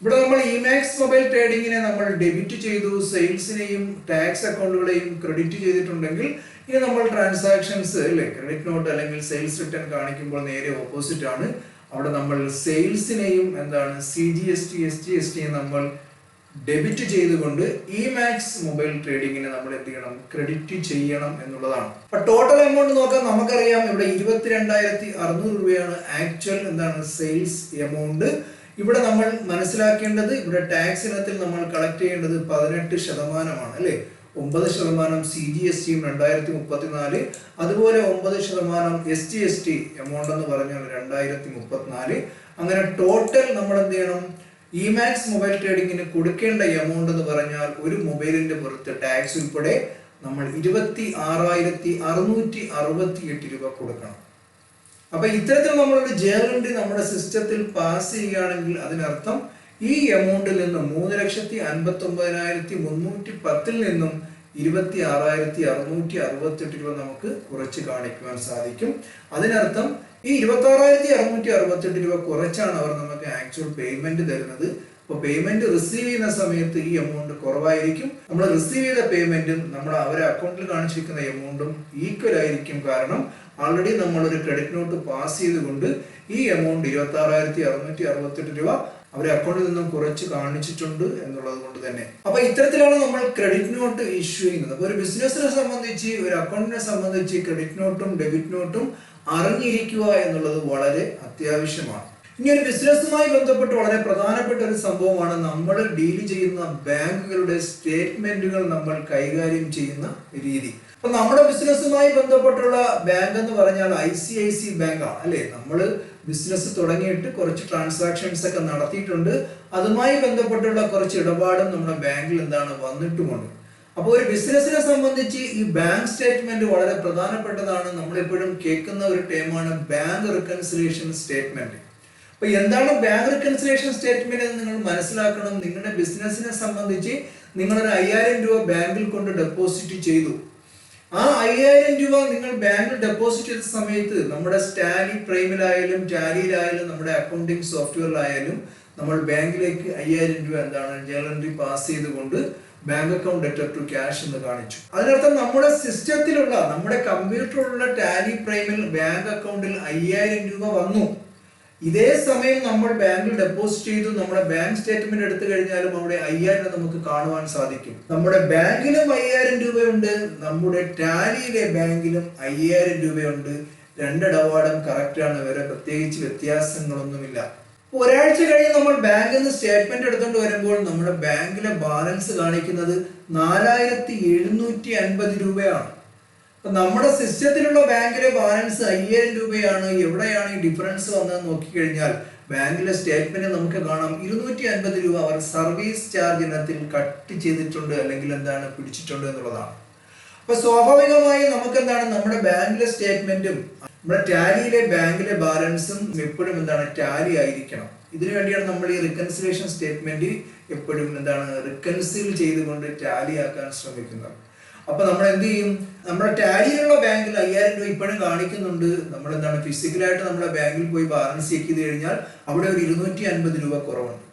[SPEAKER 1] ഇവിടെ നമ്മൾ ഇമാക്സ് മൊബൈൽ ട്രേഡിങ്ങിനെ നമ്മൾ ഡെബിറ്റ് ചെയ്തു, സെയിൽസിനെയും ടാക്സ് അക്കൗണ്ടുകളെയും ക്രെഡിറ്റ് ചെയ്തിട്ടുണ്ടെങ്കിൽ ഇനി നമ്മൾ ട്രാൻസാക്ഷൻസ് അല്ലെ ക്രെഡിറ്റ് നോട്ട് അല്ലെങ്കിൽ സെയിൽസ് റിട്ടേൺ കാണിക്കുമ്പോൾ നേരെ ഓപ്പോസിറ്റ് ആണ്. അവിടെ നമ്മൾ സെയിൽസിനെയും എന്താണ് CGST SGST നമ്മൾ ഡെബിറ്റ് ചെയ്തുകൊണ്ട് ഇമാക്സ് മൊബൈൽ ട്രേഡിങ്ങിനെ നമ്മൾ എന്ത് ചെയ്യണം, ക്രെഡിറ്റ് ചെയ്യണം എന്നുള്ളതാണ്. അപ്പൊ ടോട്ടൽ എമൗണ്ട് നോക്കാം. നമുക്കറിയാം ഇവിടെ 22,600 രൂപയാണ് ആക്ച്വൽ എന്താണ് സെയിൽസ് എമൗണ്ട്. ഇവിടെ നമ്മൾ മനസ്സിലാക്കേണ്ടത് ഇവിടെ ടാക്സ് ഇനത്തിൽ നമ്മൾ കളക്ട് ചെയ്യേണ്ടത് 18% അല്ലെ. 9% CGST 2034, അതുപോലെ 9% SGST എമൗണ്ട് എന്ന് പറഞ്ഞാൽ 2034. അങ്ങനെ ടോട്ടൽ നമ്മൾ എന്ത് ചെയ്യണം? ഇമാക്സ് മൊബൈൽ ട്രേഡിങ്ങിന് കൊടുക്കേണ്ട എമൗണ്ട് എന്ന് പറഞ്ഞാൽ ഒരു മൊബൈലിന്റെ പുറത്ത് ടാക്സ് ഉൾപ്പെടെ നമ്മൾ 26,668 രൂപ കൊടുക്കണം. അപ്പൊ ഇത്തരത്തിൽ നമ്മളൊരു ജേർണൽ എൻട്രി നമ്മുടെ സിസ്റ്റത്തിൽ പാസ് ചെയ്യുകയാണെങ്കിൽ അതിനർത്ഥം ഈ എമൗണ്ടിൽ നിന്നും 3,59,310 നിന്നും 26,668 രൂപ നമുക്ക് കുറച്ച് കാണിക്കുവാൻ സാധിക്കും. അതിനർത്ഥം ഈ 26,668 രൂപ കുറച്ചാണ് അവർ നമുക്ക് ആക്ച്വൽ പേയ്മെന്റ് തരുന്നത്. അപ്പോൾ പേയ്മെന്റ് റിസീവ് ചെയ്യുന്ന സമയത്ത് ഈ എമൗണ്ട് കുറവായിരിക്കും. നമ്മൾ റിസീവ് ചെയ്ത പേയ്മെന്റും നമ്മൾ അവരെ അക്കൗണ്ടിൽ കാണിച്ചിരിക്കുന്ന എമൗണ്ടും ഈക്വൽ ആയിരിക്കും. കാരണം ആൾറെഡി നമ്മൾ ഒരു ക്രെഡിറ്റ് നോട്ട് പാസ് ചെയ്തുകൊണ്ട് ഈ എമൗണ്ട് 26,668 രൂപ അവരെ അക്കൗണ്ടിൽ നിന്നും കുറച്ച് കാണിച്ചിട്ടുണ്ട് എന്നുള്ളത് കൊണ്ട് തന്നെ. അപ്പൊ ഇത്തരത്തിലാണ് നമ്മൾ ക്രെഡിറ്റ് നോട്ട് ഇഷ്യൂ ചെയ്യുന്നത്. അപ്പൊ ഒരു ബിസിനസിനെ സംബന്ധിച്ച്, ഒരു അക്കൗണ്ടിനെ സംബന്ധിച്ച് ക്രെഡിറ്റ് നോട്ടും ഡെബിറ്റ് നോട്ടും അറിഞ്ഞിരിക്കുക എന്നുള്ളത് വളരെ അത്യാവശ്യമാണ്. ഇനി ഒരു ബിസിനസ്സുമായി ബന്ധപ്പെട്ട് വളരെ പ്രധാനപ്പെട്ട ഒരു സംഭവമാണ് നമ്മൾ ഡീൽ ചെയ്യുന്ന ബാങ്കുകളുടെ സ്റ്റേറ്റ്മെന്റുകൾ നമ്മൾ കൈകാര്യം ചെയ്യുന്ന രീതി. അപ്പൊ നമ്മുടെ ബിസിനസ്സുമായി ബന്ധപ്പെട്ടുള്ള ബാങ്ക് എന്ന് പറഞ്ഞാൽ ICICI ബാങ്ക് ആണ് അല്ലെ. നമ്മൾ ബിസിനസ് തുടങ്ങിയിട്ട് കുറച്ച് ട്രാൻസാക്ഷൻസ് ഒക്കെ നടത്തിയിട്ടുണ്ട്. അതുമായി ബന്ധപ്പെട്ടുള്ള കുറച്ച് ഇടപാടും നമ്മുടെ ബാങ്കിൽ വന്നിട്ടുമുണ്ട്. അപ്പോൾ ഒരു ബിസിനസിനെ സംബന്ധിച്ച് ഈ ബാങ്ക് സ്റ്റേറ്റ്മെന്റ് വളരെ പ്രധാനപ്പെട്ടതാണ്. നമ്മളെപ്പോഴും കേൾക്കുന്ന ഒരു ടേമാണ് ബാങ്ക് റിക്കൺസിലിയേഷൻ സ്റ്റേറ്റ്മെന്റ്. അപ്പൊ എന്താണ് ബാങ്ക് റിക്കൺസിലിയേഷൻ സ്റ്റേറ്റ്മെന്റ് എന്ന് നിങ്ങൾ മനസ്സിലാക്കണം. നിങ്ങളുടെ ബിസിനസിനെ സംബന്ധിച്ച് നിങ്ങളൊരു 5,000 രൂപ ബാങ്കിൽ കൊണ്ട് ഡെപ്പോസിറ്റ് ചെയ്തു. ആ 5,000 രൂപ നിങ്ങൾ ബാങ്കിൽ ഡെപ്പോസിറ്റ് ചെയ്ത സമയത്ത് നമ്മുടെ ടാലി പ്രൈമിലായാലും ടാലിയിലായാലും നമ്മുടെ അക്കൗണ്ടിങ് സോഫ്റ്റ്വെയറിലായാലും നമ്മൾ ബാങ്കിലേക്ക് 5,000 രൂപ ജേർണൽ എൻട്രി പാസ് ചെയ്തുകൊണ്ട് bank account debtor to cash എന്ന് കാണിച്ചു. അതിനർത്ഥം നമ്മുടെ സിസ്റ്റത്തിലുള്ള, നമ്മുടെ കമ്പ്യൂട്ടറിലുള്ള ടാലി പ്രൈമിൽ ബാങ്ക് അക്കൗണ്ടിൽ 5,000 രൂപ വന്നു. ഇതേ സമയം നമ്മൾ ബാങ്കിൽ ഡെപ്പോസിറ്റ് ചെയ്തു. നമ്മുടെ ബാങ്ക് സ്റ്റേറ്റ്മെന്റ് എടുത്തു കഴിഞ്ഞാലും അവിടെ 5,000 നമുക്ക് കാണുവാൻ സാധിക്കും. നമ്മുടെ ബാങ്കിലും 5,000 രൂപയുണ്ട്, നമ്മുടെ ടാലിയിലെ ബാങ്കിലും 5,000 രൂപയുണ്ട്. രണ്ടിടപാടും കറക്റ്റ് ആണ്, വേറെ പ്രത്യേകിച്ച് വ്യത്യാസങ്ങളൊന്നുമില്ല. ഒരാഴ്ച കഴിഞ്ഞ് നമ്മൾ ബാങ്കിൽ നിന്ന് സ്റ്റേറ്റ്മെന്റ് എടുത്തുകൊണ്ട് വരുമ്പോൾ നമ്മുടെ ബാങ്കിലെ ബാലൻസ് കാണിക്കുന്നത് 4,750 രൂപയാണ്. അപ്പൊ നമ്മുടെ സിസ്റ്റത്തിലുള്ള ബാങ്കിലെ ബാലൻസ് 5,000 രൂപയാണ്. എവിടെയാണ് ഈ ഡിഫറൻസ് വന്നതെന്ന് നോക്കിക്കഴിഞ്ഞാൽ ബാങ്കിലെ സ്റ്റേറ്റ്മെന്റ് നമുക്ക് കാണാം 250 രൂപ അവർ സർവീസ് ചാർജ് ഇനത്തിൽ കട്ട് ചെയ്തിട്ടുണ്ട്, അല്ലെങ്കിൽ പിടിച്ചിട്ടുണ്ട് എന്നുള്ളതാണ്. അപ്പൊ സ്വാഭാവികമായി നമുക്ക് നമ്മുടെ ബാങ്കിലെ സ്റ്റേറ്റ്മെന്റും നമ്മുടെ ടാലിയിലെ ബാങ്കിലെ ബാലൻസും എപ്പോഴും ടാലി ആയിരിക്കണം. ഇതിനു വേണ്ടിയാണ് നമ്മൾ ഈ റിക്കൺസിലിയേഷൻ സ്റ്റേറ്റ്മെന്റ് എപ്പോഴും റിക്കൺസിൽ ചെയ്തുകൊണ്ട് ടാലി ആക്കാൻ ശ്രമിക്കുന്നത്. അപ്പൊ നമ്മൾ എന്ത് ചെയ്യും? നമ്മുടെ ടാലിയിലുള്ള ബാങ്കിൽ 5,000 രൂപ ഇപ്പോഴും കാണിക്കുന്നുണ്ട്. നമ്മൾ ഫിസിക്കലായിട്ട് നമ്മുടെ ബാങ്കിൽ പോയി ബാലൻസ് ചെക്ക് ചെയ്ത് കഴിഞ്ഞാൽ അവിടെ ഒരു 250 രൂപ കുറവുണ്ട്.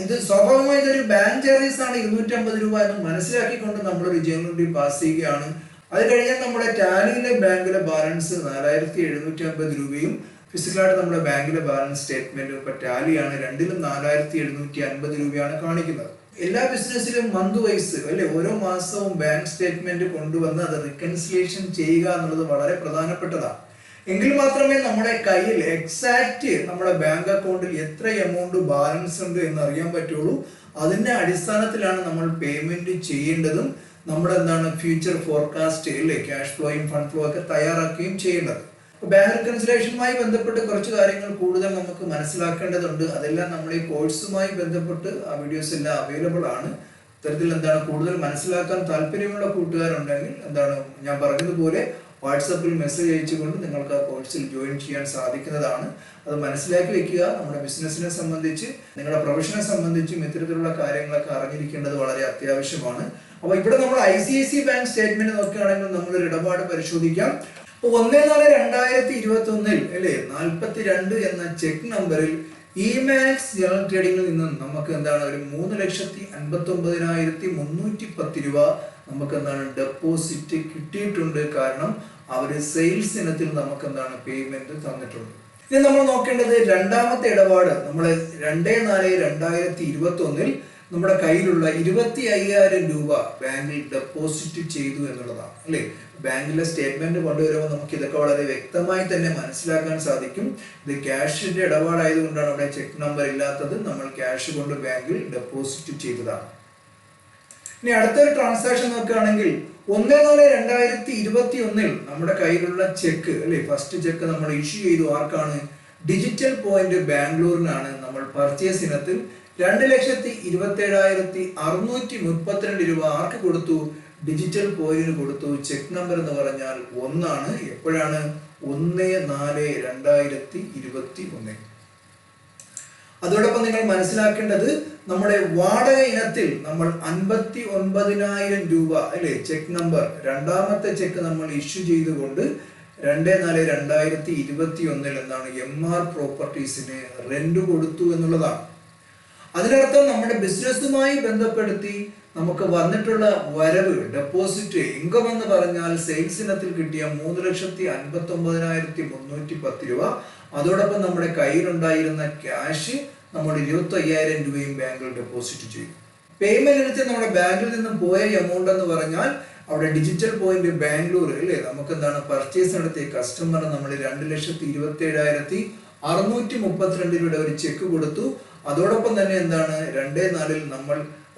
[SPEAKER 1] ഇത് സ്വാഭാവികമായി ഇതൊരു ബാങ്ക് ചാർജസ് ആണ് 250 രൂപ എന്ന് മനസ്സിലാക്കിക്കൊണ്ട് നമ്മളൊരു ജേർണൽ എൻട്രി പാസ് ചെയ്യുകയാണ്. അത് കഴിഞ്ഞാൽ നമ്മുടെ ടാലിയിലെ ബാങ്കിലെ ബാലൻസ് 4,750 രൂപയും ഫിസിക്കലായിട്ട് നമ്മുടെ ബാങ്കിലെ ബാലൻസ് സ്റ്റേറ്റ്മെന്റ് ഇപ്പൊ ടാലിയാണ്, രണ്ടിലും 4,750 രൂപയാണ് കാണിക്കുന്നത്. എല്ലാ ബിസിനസ്സിലും മന്ത് വൈസ് അല്ലെ, ഓരോ മാസവും ബാങ്ക് സ്റ്റേറ്റ്മെന്റ് കൊണ്ടുവന്ന് അത് റിക്കൺസിലിയേഷൻ ചെയ്യുക എന്നുള്ളത് വളരെ പ്രധാനപ്പെട്ടതാണ്. എങ്കിൽ മാത്രമേ നമ്മുടെ കയ്യിൽ എക്സാക്റ്റ് നമ്മുടെ ബാങ്ക് അക്കൗണ്ടിൽ എത്ര എമൗണ്ട് ബാലൻസ് ഉണ്ട് എന്ന് അറിയാൻ പറ്റുള്ളൂ. അതിന്റെ അടിസ്ഥാനത്തിലാണ് നമ്മൾ പേയ്മെന്റ് ചെയ്യേണ്ടതും നമ്മൾ ഫ്യൂച്ചർ ഫോർകാസ്റ്റ് അല്ലെ, ക്യാഷ് ഫ്ലോയും ഫണ്ട് ഫ്ലോ ഒക്കെ തയ്യാറാക്കുകയും ചെയ്യേണ്ടത്. ബാങ്ക് റിക്കൺസിലിയേഷനുമായി ബന്ധപ്പെട്ട് കുറച്ച് കാര്യങ്ങൾ കൂടുതൽ നമുക്ക് മനസ്സിലാക്കേണ്ടതുണ്ട്. അതെല്ലാം നമ്മൾ ഈ കോഴ്സുമായി ബന്ധപ്പെട്ട് ആ വീഡിയോസ് എല്ലാം അവൈലബിൾ ആണ്. ഇത്തരത്തിൽ കൂടുതൽ മനസ്സിലാക്കാൻ താല്പര്യമുള്ള കൂട്ടുകാരുണ്ടെങ്കിൽ ഞാൻ പറഞ്ഞതുപോലെ വാട്സാപ്പിൽ മെസ്സേജ് അയച്ചുകൊണ്ട് നിങ്ങൾക്ക് ആ കോഴ്സിൽ ജോയിൻ ചെയ്യാൻ സാധിക്കുന്നതാണ്. അത് മനസ്സിലാക്കി വെക്കുക. നമ്മുടെ ബിസിനസിനെ സംബന്ധിച്ച്, നിങ്ങളുടെ പ്രൊഫഷനെ സംബന്ധിച്ചും ഇത്തരത്തിലുള്ള കാര്യങ്ങളൊക്കെ അറിഞ്ഞിരിക്കേണ്ടത് വളരെ അത്യാവശ്യമാണ്. അപ്പോൾ ഇവിടെ നമ്മൾ ICICI ബാങ്ക് സ്റ്റേറ്റ്മെന്റ് നോക്കുകയാണെങ്കിൽ നമ്മളൊരു ഇടപാട് പരിശോധിക്കാം. 1/4/2021 അല്ലെ 42 എന്ന ചെക്ക് നമ്പറിൽ ഇമാക്സ് ജനറൽ ട്രേഡിംഗിൽ നിന്നും നമുക്ക് ഒരു 3,59,310 രൂപ നമുക്ക് ഡെപ്പോസിറ്റ് കിട്ടിയിട്ടുണ്ട്. കാരണം അവര് സെയിൽസ് ഇനത്തിൽ നമുക്ക് പേയ്മെന്റ് തന്നിട്ടുണ്ട്. ഇനി നമ്മൾ നോക്കേണ്ടത് രണ്ടാമത്തെ ഇടപാട്. നമ്മൾ 2/4/2021 നമ്മുടെ കയ്യിലുള്ള 25,000 രൂപ ബാങ്കിൽ ഡെപ്പോസിറ്റ് ചെയ്തു എന്നുള്ളതാണ് അല്ലെ. ബാങ്കിലെ സ്റ്റേറ്റ്മെന്റ് കൊണ്ടുവരുമ്പോൾ നമുക്ക് ഇതൊക്കെ വളരെ വ്യക്തമായി തന്നെ മനസ്സിലാക്കാൻ സാധിക്കും. ഇത് ക്യാഷിന്റെ ഇടപാടായതുകൊണ്ടാണ് അവിടെ ചെക്ക് നമ്പർ ഇല്ലാത്തത്. നമ്മൾ ക്യാഷ് കൊണ്ട് ബാങ്കിൽ ഡെപ്പോസിറ്റ് ചെയ്തതാണ്. ഇനി അടുത്തൊരു ട്രാൻസാക്ഷൻ നോക്കുകയാണെങ്കിൽ 1/4/2021 നമ്മുടെ കയ്യിലുള്ള ചെക്ക് അല്ലെ, ഫസ്റ്റ് ചെക്ക് നമ്മൾ ഇഷ്യൂ ചെയ്തു. ആർക്കാണ്? ഡിജിറ്റൽ പോയിന്റ് ബാംഗ്ലൂരിനാണ്. നമ്മൾ പർച്ചേസ് ഇനത്തിൽ 2,27,632 രൂപ ആർക്ക് കൊടുത്തു? ഡിജിറ്റൽ പോയിന്റിന് കൊടുത്തു. ചെക്ക് നമ്പർ എന്ന് പറഞ്ഞാൽ 1 എപ്പോഴാണ്? 1/4/2021. അതോടൊപ്പം നിങ്ങൾ മനസ്സിലാക്കേണ്ടത്, നമ്മുടെ വാടക ഇനത്തിൽ നമ്മൾ 59,000 രൂപ അല്ലെ ചെക്ക് നമ്പർ, രണ്ടാമത്തെ ചെക്ക് നമ്മൾ ഇഷ്യൂ ചെയ്തുകൊണ്ട് 2/4/2021 എന്താണ് MR പ്രോപ്പർട്ടീസിന് റെന്റ് കൊടുത്തു എന്നുള്ളതാണ്. അതിനർത്ഥം നമ്മുടെ ബിസിനസ്സുമായി ബന്ധപ്പെടുത്തി നമുക്ക് വന്നിട്ടുള്ള വരവ്, ഡെപ്പോസിറ്റ് ഇൻകം എന്ന് പറഞ്ഞാൽ സെയിൽസ് ഇനത്തിൽ കിട്ടിയ 3,59,310 രൂപ. അതോടൊപ്പം നമ്മുടെ കയ്യിലുണ്ടായിരുന്ന ക്യാഷ് നമ്മൾ 25,000 രൂപയും ബാങ്കിൽ ഡെപ്പോസിറ്റ് ചെയ്തു. പേയ്മെന്റ് ഇനത്തിൽ നമ്മുടെ ബാങ്കിൽ നിന്നും പോയ എമൗണ്ട് എന്ന് പറഞ്ഞാൽ അവിടെ ഡിജിറ്റൽ പോയിന്റ് ബാംഗ്ലൂർ അല്ലേ, നമുക്ക് എന്താണ് പർച്ചേസ് നടത്തിയ കസ്റ്റമർ നമ്മൾ 2,27,632 രൂപയുടെ ഒരു ചെക്ക് കൊടുത്തു. അതോടൊപ്പം തന്നെ എന്താണ് 2/4 നമ്മൾ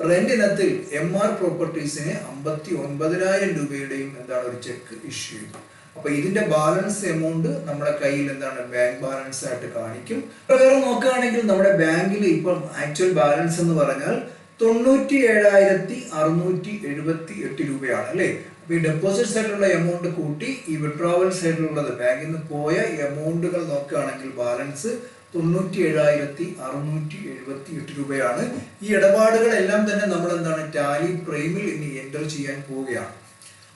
[SPEAKER 1] റെന്റ് ഇനത്തിൽ MR പ്രോപ്പർട്ടീസിന് 59,000 രൂപയുടെയും എന്താണ് ഒരു ചെക്ക് ഇഷ്യൂ ചെയ്തു. അപ്പൊ ഇതിന്റെ ബാലൻസ് എമൗണ്ട് നമ്മുടെ കയ്യിൽ എന്താണ് ബാങ്ക് ബാലൻസ് ആയിട്ട് കാണിക്കും. പ്രകാരം നോക്കുകയാണെങ്കിൽ നമ്മുടെ ബാങ്കിൽ ഇപ്പം ആക്ച്വൽ ബാലൻസ് എന്ന് പറഞ്ഞാൽ 97,678 രൂപയാണ് അല്ലെ. അപ്പൊ ഈ ഡെപ്പോസിറ്റ് സൈഡിലുള്ള എമൗണ്ട് കൂട്ടി ഈ വിഡ്രോവൽ സൈഡിലുള്ളത് ബാങ്കിൽ നിന്ന് പോയ എമൗണ്ടുകൾ നോക്കുകയാണെങ്കിൽ ബാലൻസ് 97,678 രൂപയാണ്. ഈ ഇടപാടുകളെല്ലാം തന്നെ നമ്മൾ എന്താണ് ടാലി പ്രൈമിൽ ഇനി എൻ്റർ ചെയ്യാൻ പോവുകയാണ്.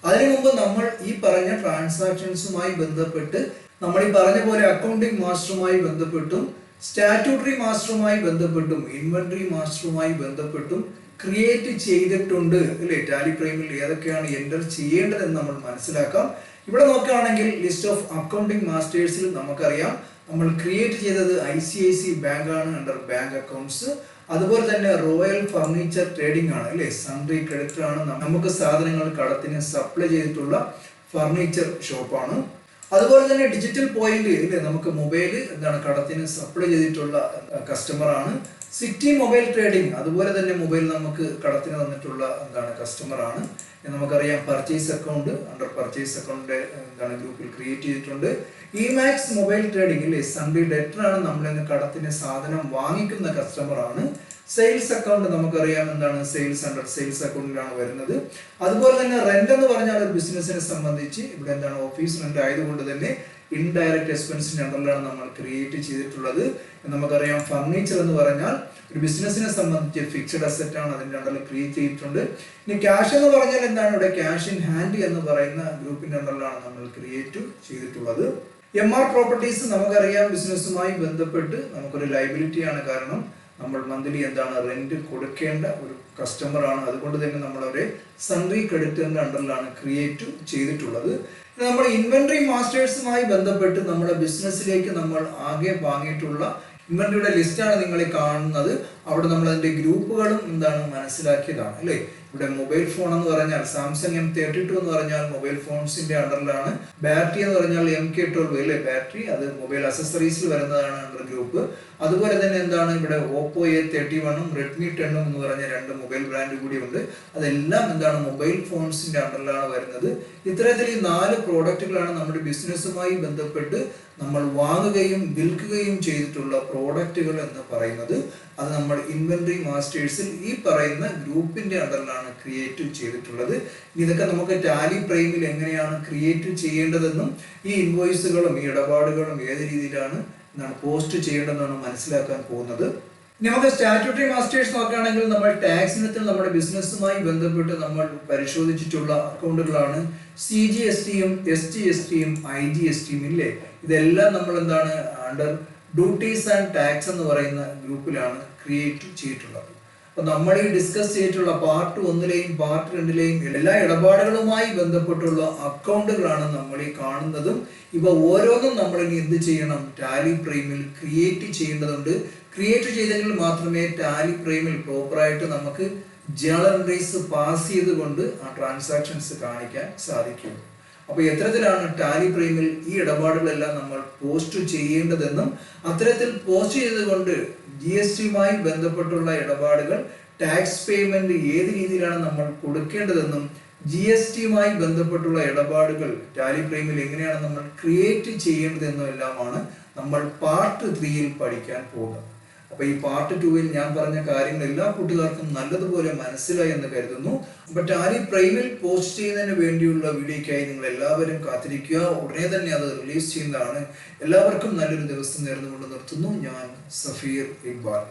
[SPEAKER 1] അതിനു മുമ്പ് നമ്മൾ ഈ പറഞ്ഞ ട്രാൻസാക്ഷൻസുമായി ബന്ധപ്പെട്ട് നമ്മൾ ഈ പറഞ്ഞ പോലെ അക്കൗണ്ടിംഗ് മാസ്റ്ററുമായി ബന്ധപ്പെട്ടും സ്റ്റാറ്റ്യൂട്ടറി മാസ്റ്ററുമായി ബന്ധപ്പെട്ടും ഇൻവെന്ററി മാസ്റ്ററുമായി ബന്ധപ്പെട്ടും ക്രിയേറ്റ് ചെയ്തിട്ടുണ്ട് അല്ലെ. ടാലി പ്രൈമിൽ ഏതൊക്കെയാണ് എൻ്റർ ചെയ്യേണ്ടതെന്ന് നമ്മൾ മനസ്സിലാക്കാം. ഇവിടെ നോക്കുകയാണെങ്കിൽ ലിസ്റ്റ് ഓഫ് അക്കൗണ്ടിംഗ് മാസ്റ്റേഴ്സിൽ നമുക്കറിയാം നമ്മൾ ക്രിയേറ്റ് ചെയ്തത് ICIC ബാങ്ക് ആണ്, അണ്ടർ ബാങ്ക് അക്കൗണ്ട്സ്. അതുപോലെ തന്നെ റോയൽ ഫർണിച്ചർ ട്രേഡിംഗ് ആണ് അല്ലെ, സൺഡ്രി ക്രെഡിറ്റർ ആണ്. നമുക്ക് സാധനങ്ങൾ കടത്തിന് സപ്ലൈ ചെയ്തിട്ടുള്ള ഫർണിച്ചർ ഷോപ്പാണ്. അതുപോലെ തന്നെ ഡിജിറ്റൽ പോയിന്റ് അല്ലെ, നമുക്ക് മൊബൈൽ എന്താണ് കടത്തിന് സപ്ലൈ ചെയ്തിട്ടുള്ള കസ്റ്റമർ ആണ്. സിറ്റി മൊബൈൽ ട്രേഡിംഗ്, അതുപോലെ തന്നെ മൊബൈൽ നമുക്ക് കടത്തിന് തന്നിട്ടുള്ള എന്താണ് കസ്റ്റമർ ആണ്. നമുക്കറിയാം purchase account under purchase account എന്താണ് ഗ്രൂപ്പിൽ ക്രിയേറ്റ് ചെയ്തിട്ടുണ്ട്. ഇമാക്സ് മൊബൈൽ ട്രേഡിംഗ് അല്ലെ, സൺഡേ ഡെറ്റർ ആണ്, നമ്മളിന്ന് കടത്തിന് സാധനം വാങ്ങിക്കുന്ന കസ്റ്റമർ ആണ്. സെയിൽസ് അക്കൗണ്ട് നമുക്കറിയാം എന്താണ് സെയിൽസ് അണ്ടർ സെയിൽസ് അക്കൗണ്ടിലാണ് വരുന്നത്. അതുപോലെ തന്നെ റെന്റ് എന്ന് പറഞ്ഞാൽ ഒരു ബിസിനസിനെ സംബന്ധിച്ച് ഇവിടെ എന്താണ് ഓഫീസ് റെന്റ് ആയതുകൊണ്ട് തന്നെ ഇൻഡയറക്റ്റ് എക്സ്പെൻസിന്റെ അണ്ടറിലാണ് നമ്മൾ ക്രിയേറ്റ് ചെയ്തിട്ടുള്ളത്. നമുക്കറിയാം ഫർണിച്ചർ എന്ന് പറഞ്ഞാൽ ഒരു ബിസിനസിനെ സംബന്ധിച്ച് ഫിക്സഡ് അസറ്റ് ആണ്, അതിന്റെ അണ്ടറിൽ ക്രിയേറ്റ് ചെയ്തിട്ടുണ്ട്. ഇനി ക്യാഷ് എന്ന് പറഞ്ഞാൽ എന്താണ്, ഇവിടെ ക്യാഷ് ഇൻ ഹാൻഡ് എന്ന് പറയുന്ന ഗ്രൂപ്പിന്റെ അണ്ടറിലാണ് നമ്മൾ ക്രിയേറ്റ് ചെയ്തിട്ടുള്ളത്. MR പ്രോപ്പർട്ടീസ് നമുക്കറിയാം ബിസിനസ്സുമായി ബന്ധപ്പെട്ട് നമുക്കൊരു ലൈബിലിറ്റി ആണ്. കാരണം നമ്മൾ മന്ത്ലി എന്താണ് റെന്റ് കൊടുക്കേണ്ട ഒരു കസ്റ്റമർ ആണ്. അതുകൊണ്ട് തന്നെ നമ്മൾ അവരെ സൺഡ്രി ക്രെഡിറ്ററിന്റെ അണ്ടറിലാണ് ക്രിയേറ്റ് ചെയ്തിട്ടുള്ളത്. നമ്മൾ ഇൻവെന്ററി മാസ്റ്റേഴ്സുമായി ബന്ധപ്പെട്ട് നമ്മുടെ ബിസിനസ്സിലേക്ക് നമ്മൾ ആകെ വാങ്ങിയിട്ടുള്ള ഇൻവെന്ററിയുടെ ലിസ്റ്റാണ് നിങ്ങൾ കാണുന്നത്. അവിടെ നമ്മൾ അതിന്റെ ഗ്രൂപ്പുകളും എന്താണ് മനസ്സിലാക്കിയതാണ് അല്ലെ. ഇവിടെ മൊബൈൽ ഫോൺ എന്ന് പറഞ്ഞാൽ സാംസങ് M32 എന്ന് പറഞ്ഞാൽ മൊബൈൽ ഫോൺസിന്റെ അണ്ടറിലാണ്. ബാറ്ററി എന്ന് പറഞ്ഞാൽ MK12 അല്ലെ, ബാറ്ററി അത് മൊബൈൽ അക്സസറീസിൽ വരുന്നതാണ് അണ്ടർ ഗ്രൂപ്പ്. അതുപോലെ തന്നെ എന്താണ് ഇവിടെ Oppo A31ഉം Redmi 10 എന്ന് പറഞ്ഞ രണ്ട് മൊബൈൽ ബ്രാൻഡ് കൂടി ഉണ്ട്. അതെല്ലാം എന്താണ് മൊബൈൽ ഫോൺസിന്റെ അണ്ടറിലാണ് വരുന്നത്. ഇത്തരത്തിൽ ഈ 4 പ്രോഡക്റ്റുകളാണ് നമ്മുടെ ബിസിനസ്സുമായി ബന്ധപ്പെട്ട് നമ്മൾ വാങ്ങുകയും വിൽക്കുകയും ചെയ്തിട്ടുള്ള പ്രോഡക്റ്റുകൾ എന്ന് പറയുന്നത്. അത് നമ്മൾ ഇൻവെന്ററി മാസ്റ്റേഴ്സിൽ ഈ പറയുന്ന ഗ്രൂപ്പിന്റെ അണ്ടറിലാണ് ക്രിയേറ്റ് ചെയ്തിട്ടുള്ളത്. ഇതൊക്കെ നമുക്ക് ടാലി പ്രൈമിൽ എങ്ങനെയാണ് ക്രിയേറ്റ് ചെയ്യേണ്ടതെന്നും ഈ ഇൻവോയ്സുകളും ഈ ഇടപാടുകളും ഏത് രീതിയിലാണ് പോസ്റ്റ് ചെയ്യേണ്ടതെന്നാണ് മനസ്സിലാക്കാൻ പോകുന്നത്. ഇനി നമുക്ക് സ്റ്റാറ്റ്യൂട്ടറി മാസ്റ്റേഴ്സ് നോക്കുകയാണെങ്കിൽ നമ്മൾ ടാക്സ് ഇനത്തിൽ നമ്മുടെ ബിസിനസ്സുമായി ബന്ധപ്പെട്ട് നമ്മൾ പരിശോധിച്ചിട്ടുള്ള അക്കൗണ്ടുകളാണ് CGSTയും SGSTയും IGSTയും ഇല്ലേ. ഇതെല്ലാം നമ്മൾ എന്താണ് അണ്ടർ ഡ്യൂട്ടീസ് ആൻഡ് ടാക്സ് എന്ന് പറയുന്ന ഗ്രൂപ്പിലാണ് ക്രിയേറ്റ് ചെയ്തിട്ടുള്ളത്. അപ്പൊ നമ്മൾ ഈ ഡിസ്കസ് ചെയ്തിട്ടുള്ള പാർട്ട് 1ലെയും പാർട്ട് 2ലെയും എല്ലാ ഇടപാടുകളുമായി ബന്ധപ്പെട്ടുള്ള അക്കൗണ്ടുകളാണ് നമ്മൾ ഈ കാണുന്നതും. ഇവ ഓരോന്നും നമ്മൾ ഇനി എന്ത് ചെയ്യണം, ടാലി പ്രൈമിൽ ക്രിയേറ്റ് ചെയ്യേണ്ടതുണ്ട്. ക്രിയേറ്റ് ചെയ്തെങ്കിൽ മാത്രമേ ടാലി പ്രൈമിൽ പ്രോപ്പറായിട്ട് നമുക്ക് ജേണൽ എൻട്രീസ് പാസ് ചെയ്തുകൊണ്ട് ആ ട്രാൻസാക്ഷൻസ് കാണിക്കാൻ സാധിക്കും. അപ്പൊ എത്തരത്തിലാണ് ടാലി പ്രൈമിൽ ഈ ഇടപാടുകളെല്ലാം നമ്മൾ പോസ്റ്റ് ചെയ്യേണ്ടതെന്നും അത്തരത്തിൽ പോസ്റ്റ് ചെയ്തുകൊണ്ട് GSTയുമായി ബന്ധപ്പെട്ടുള്ള ഇടപാടുകൾ ടാക്സ് പേയ്മെന്റ് ഏത് രീതിയിലാണ് നമ്മൾ കൊടുക്കേണ്ടതെന്നും GST-യുമായി ബന്ധപ്പെട്ടുള്ള ഇടപാടുകൾ ടാലി പ്രൈമിൽ എങ്ങനെയാണ് നമ്മൾ ക്രിയേറ്റ് ചെയ്യേണ്ടതെന്നും എല്ലാമാണ് നമ്മൾ പാർട്ട് 3-യിൽ പഠിക്കാൻ പോകുന്നത്. അപ്പൊ ഈ പാർട്ട് 2-ൽ ഞാൻ പറഞ്ഞ കാര്യങ്ങൾ എല്ലാ കൂട്ടുകാർക്കും നല്ലതുപോലെ മനസ്സിലായി എന്ന് കരുതുന്നു. അപ്പൊ ടാലി പ്രൈമിൽ പോസ്റ്റ് ചെയ്യുന്നതിന് വേണ്ടിയുള്ള വീഡിയോയ്ക്കായി നിങ്ങൾ എല്ലാവരും കാത്തിരിക്കുക. ഉടനെ തന്നെ അത് റിലീസ് ചെയ്യുന്നതാണ്. എല്ലാവർക്കും നല്ലൊരു ദിവസം നേർന്നുകൊണ്ട് നിർത്തുന്നു. ഞാൻ സഫീർ ഇക്ബാൽ.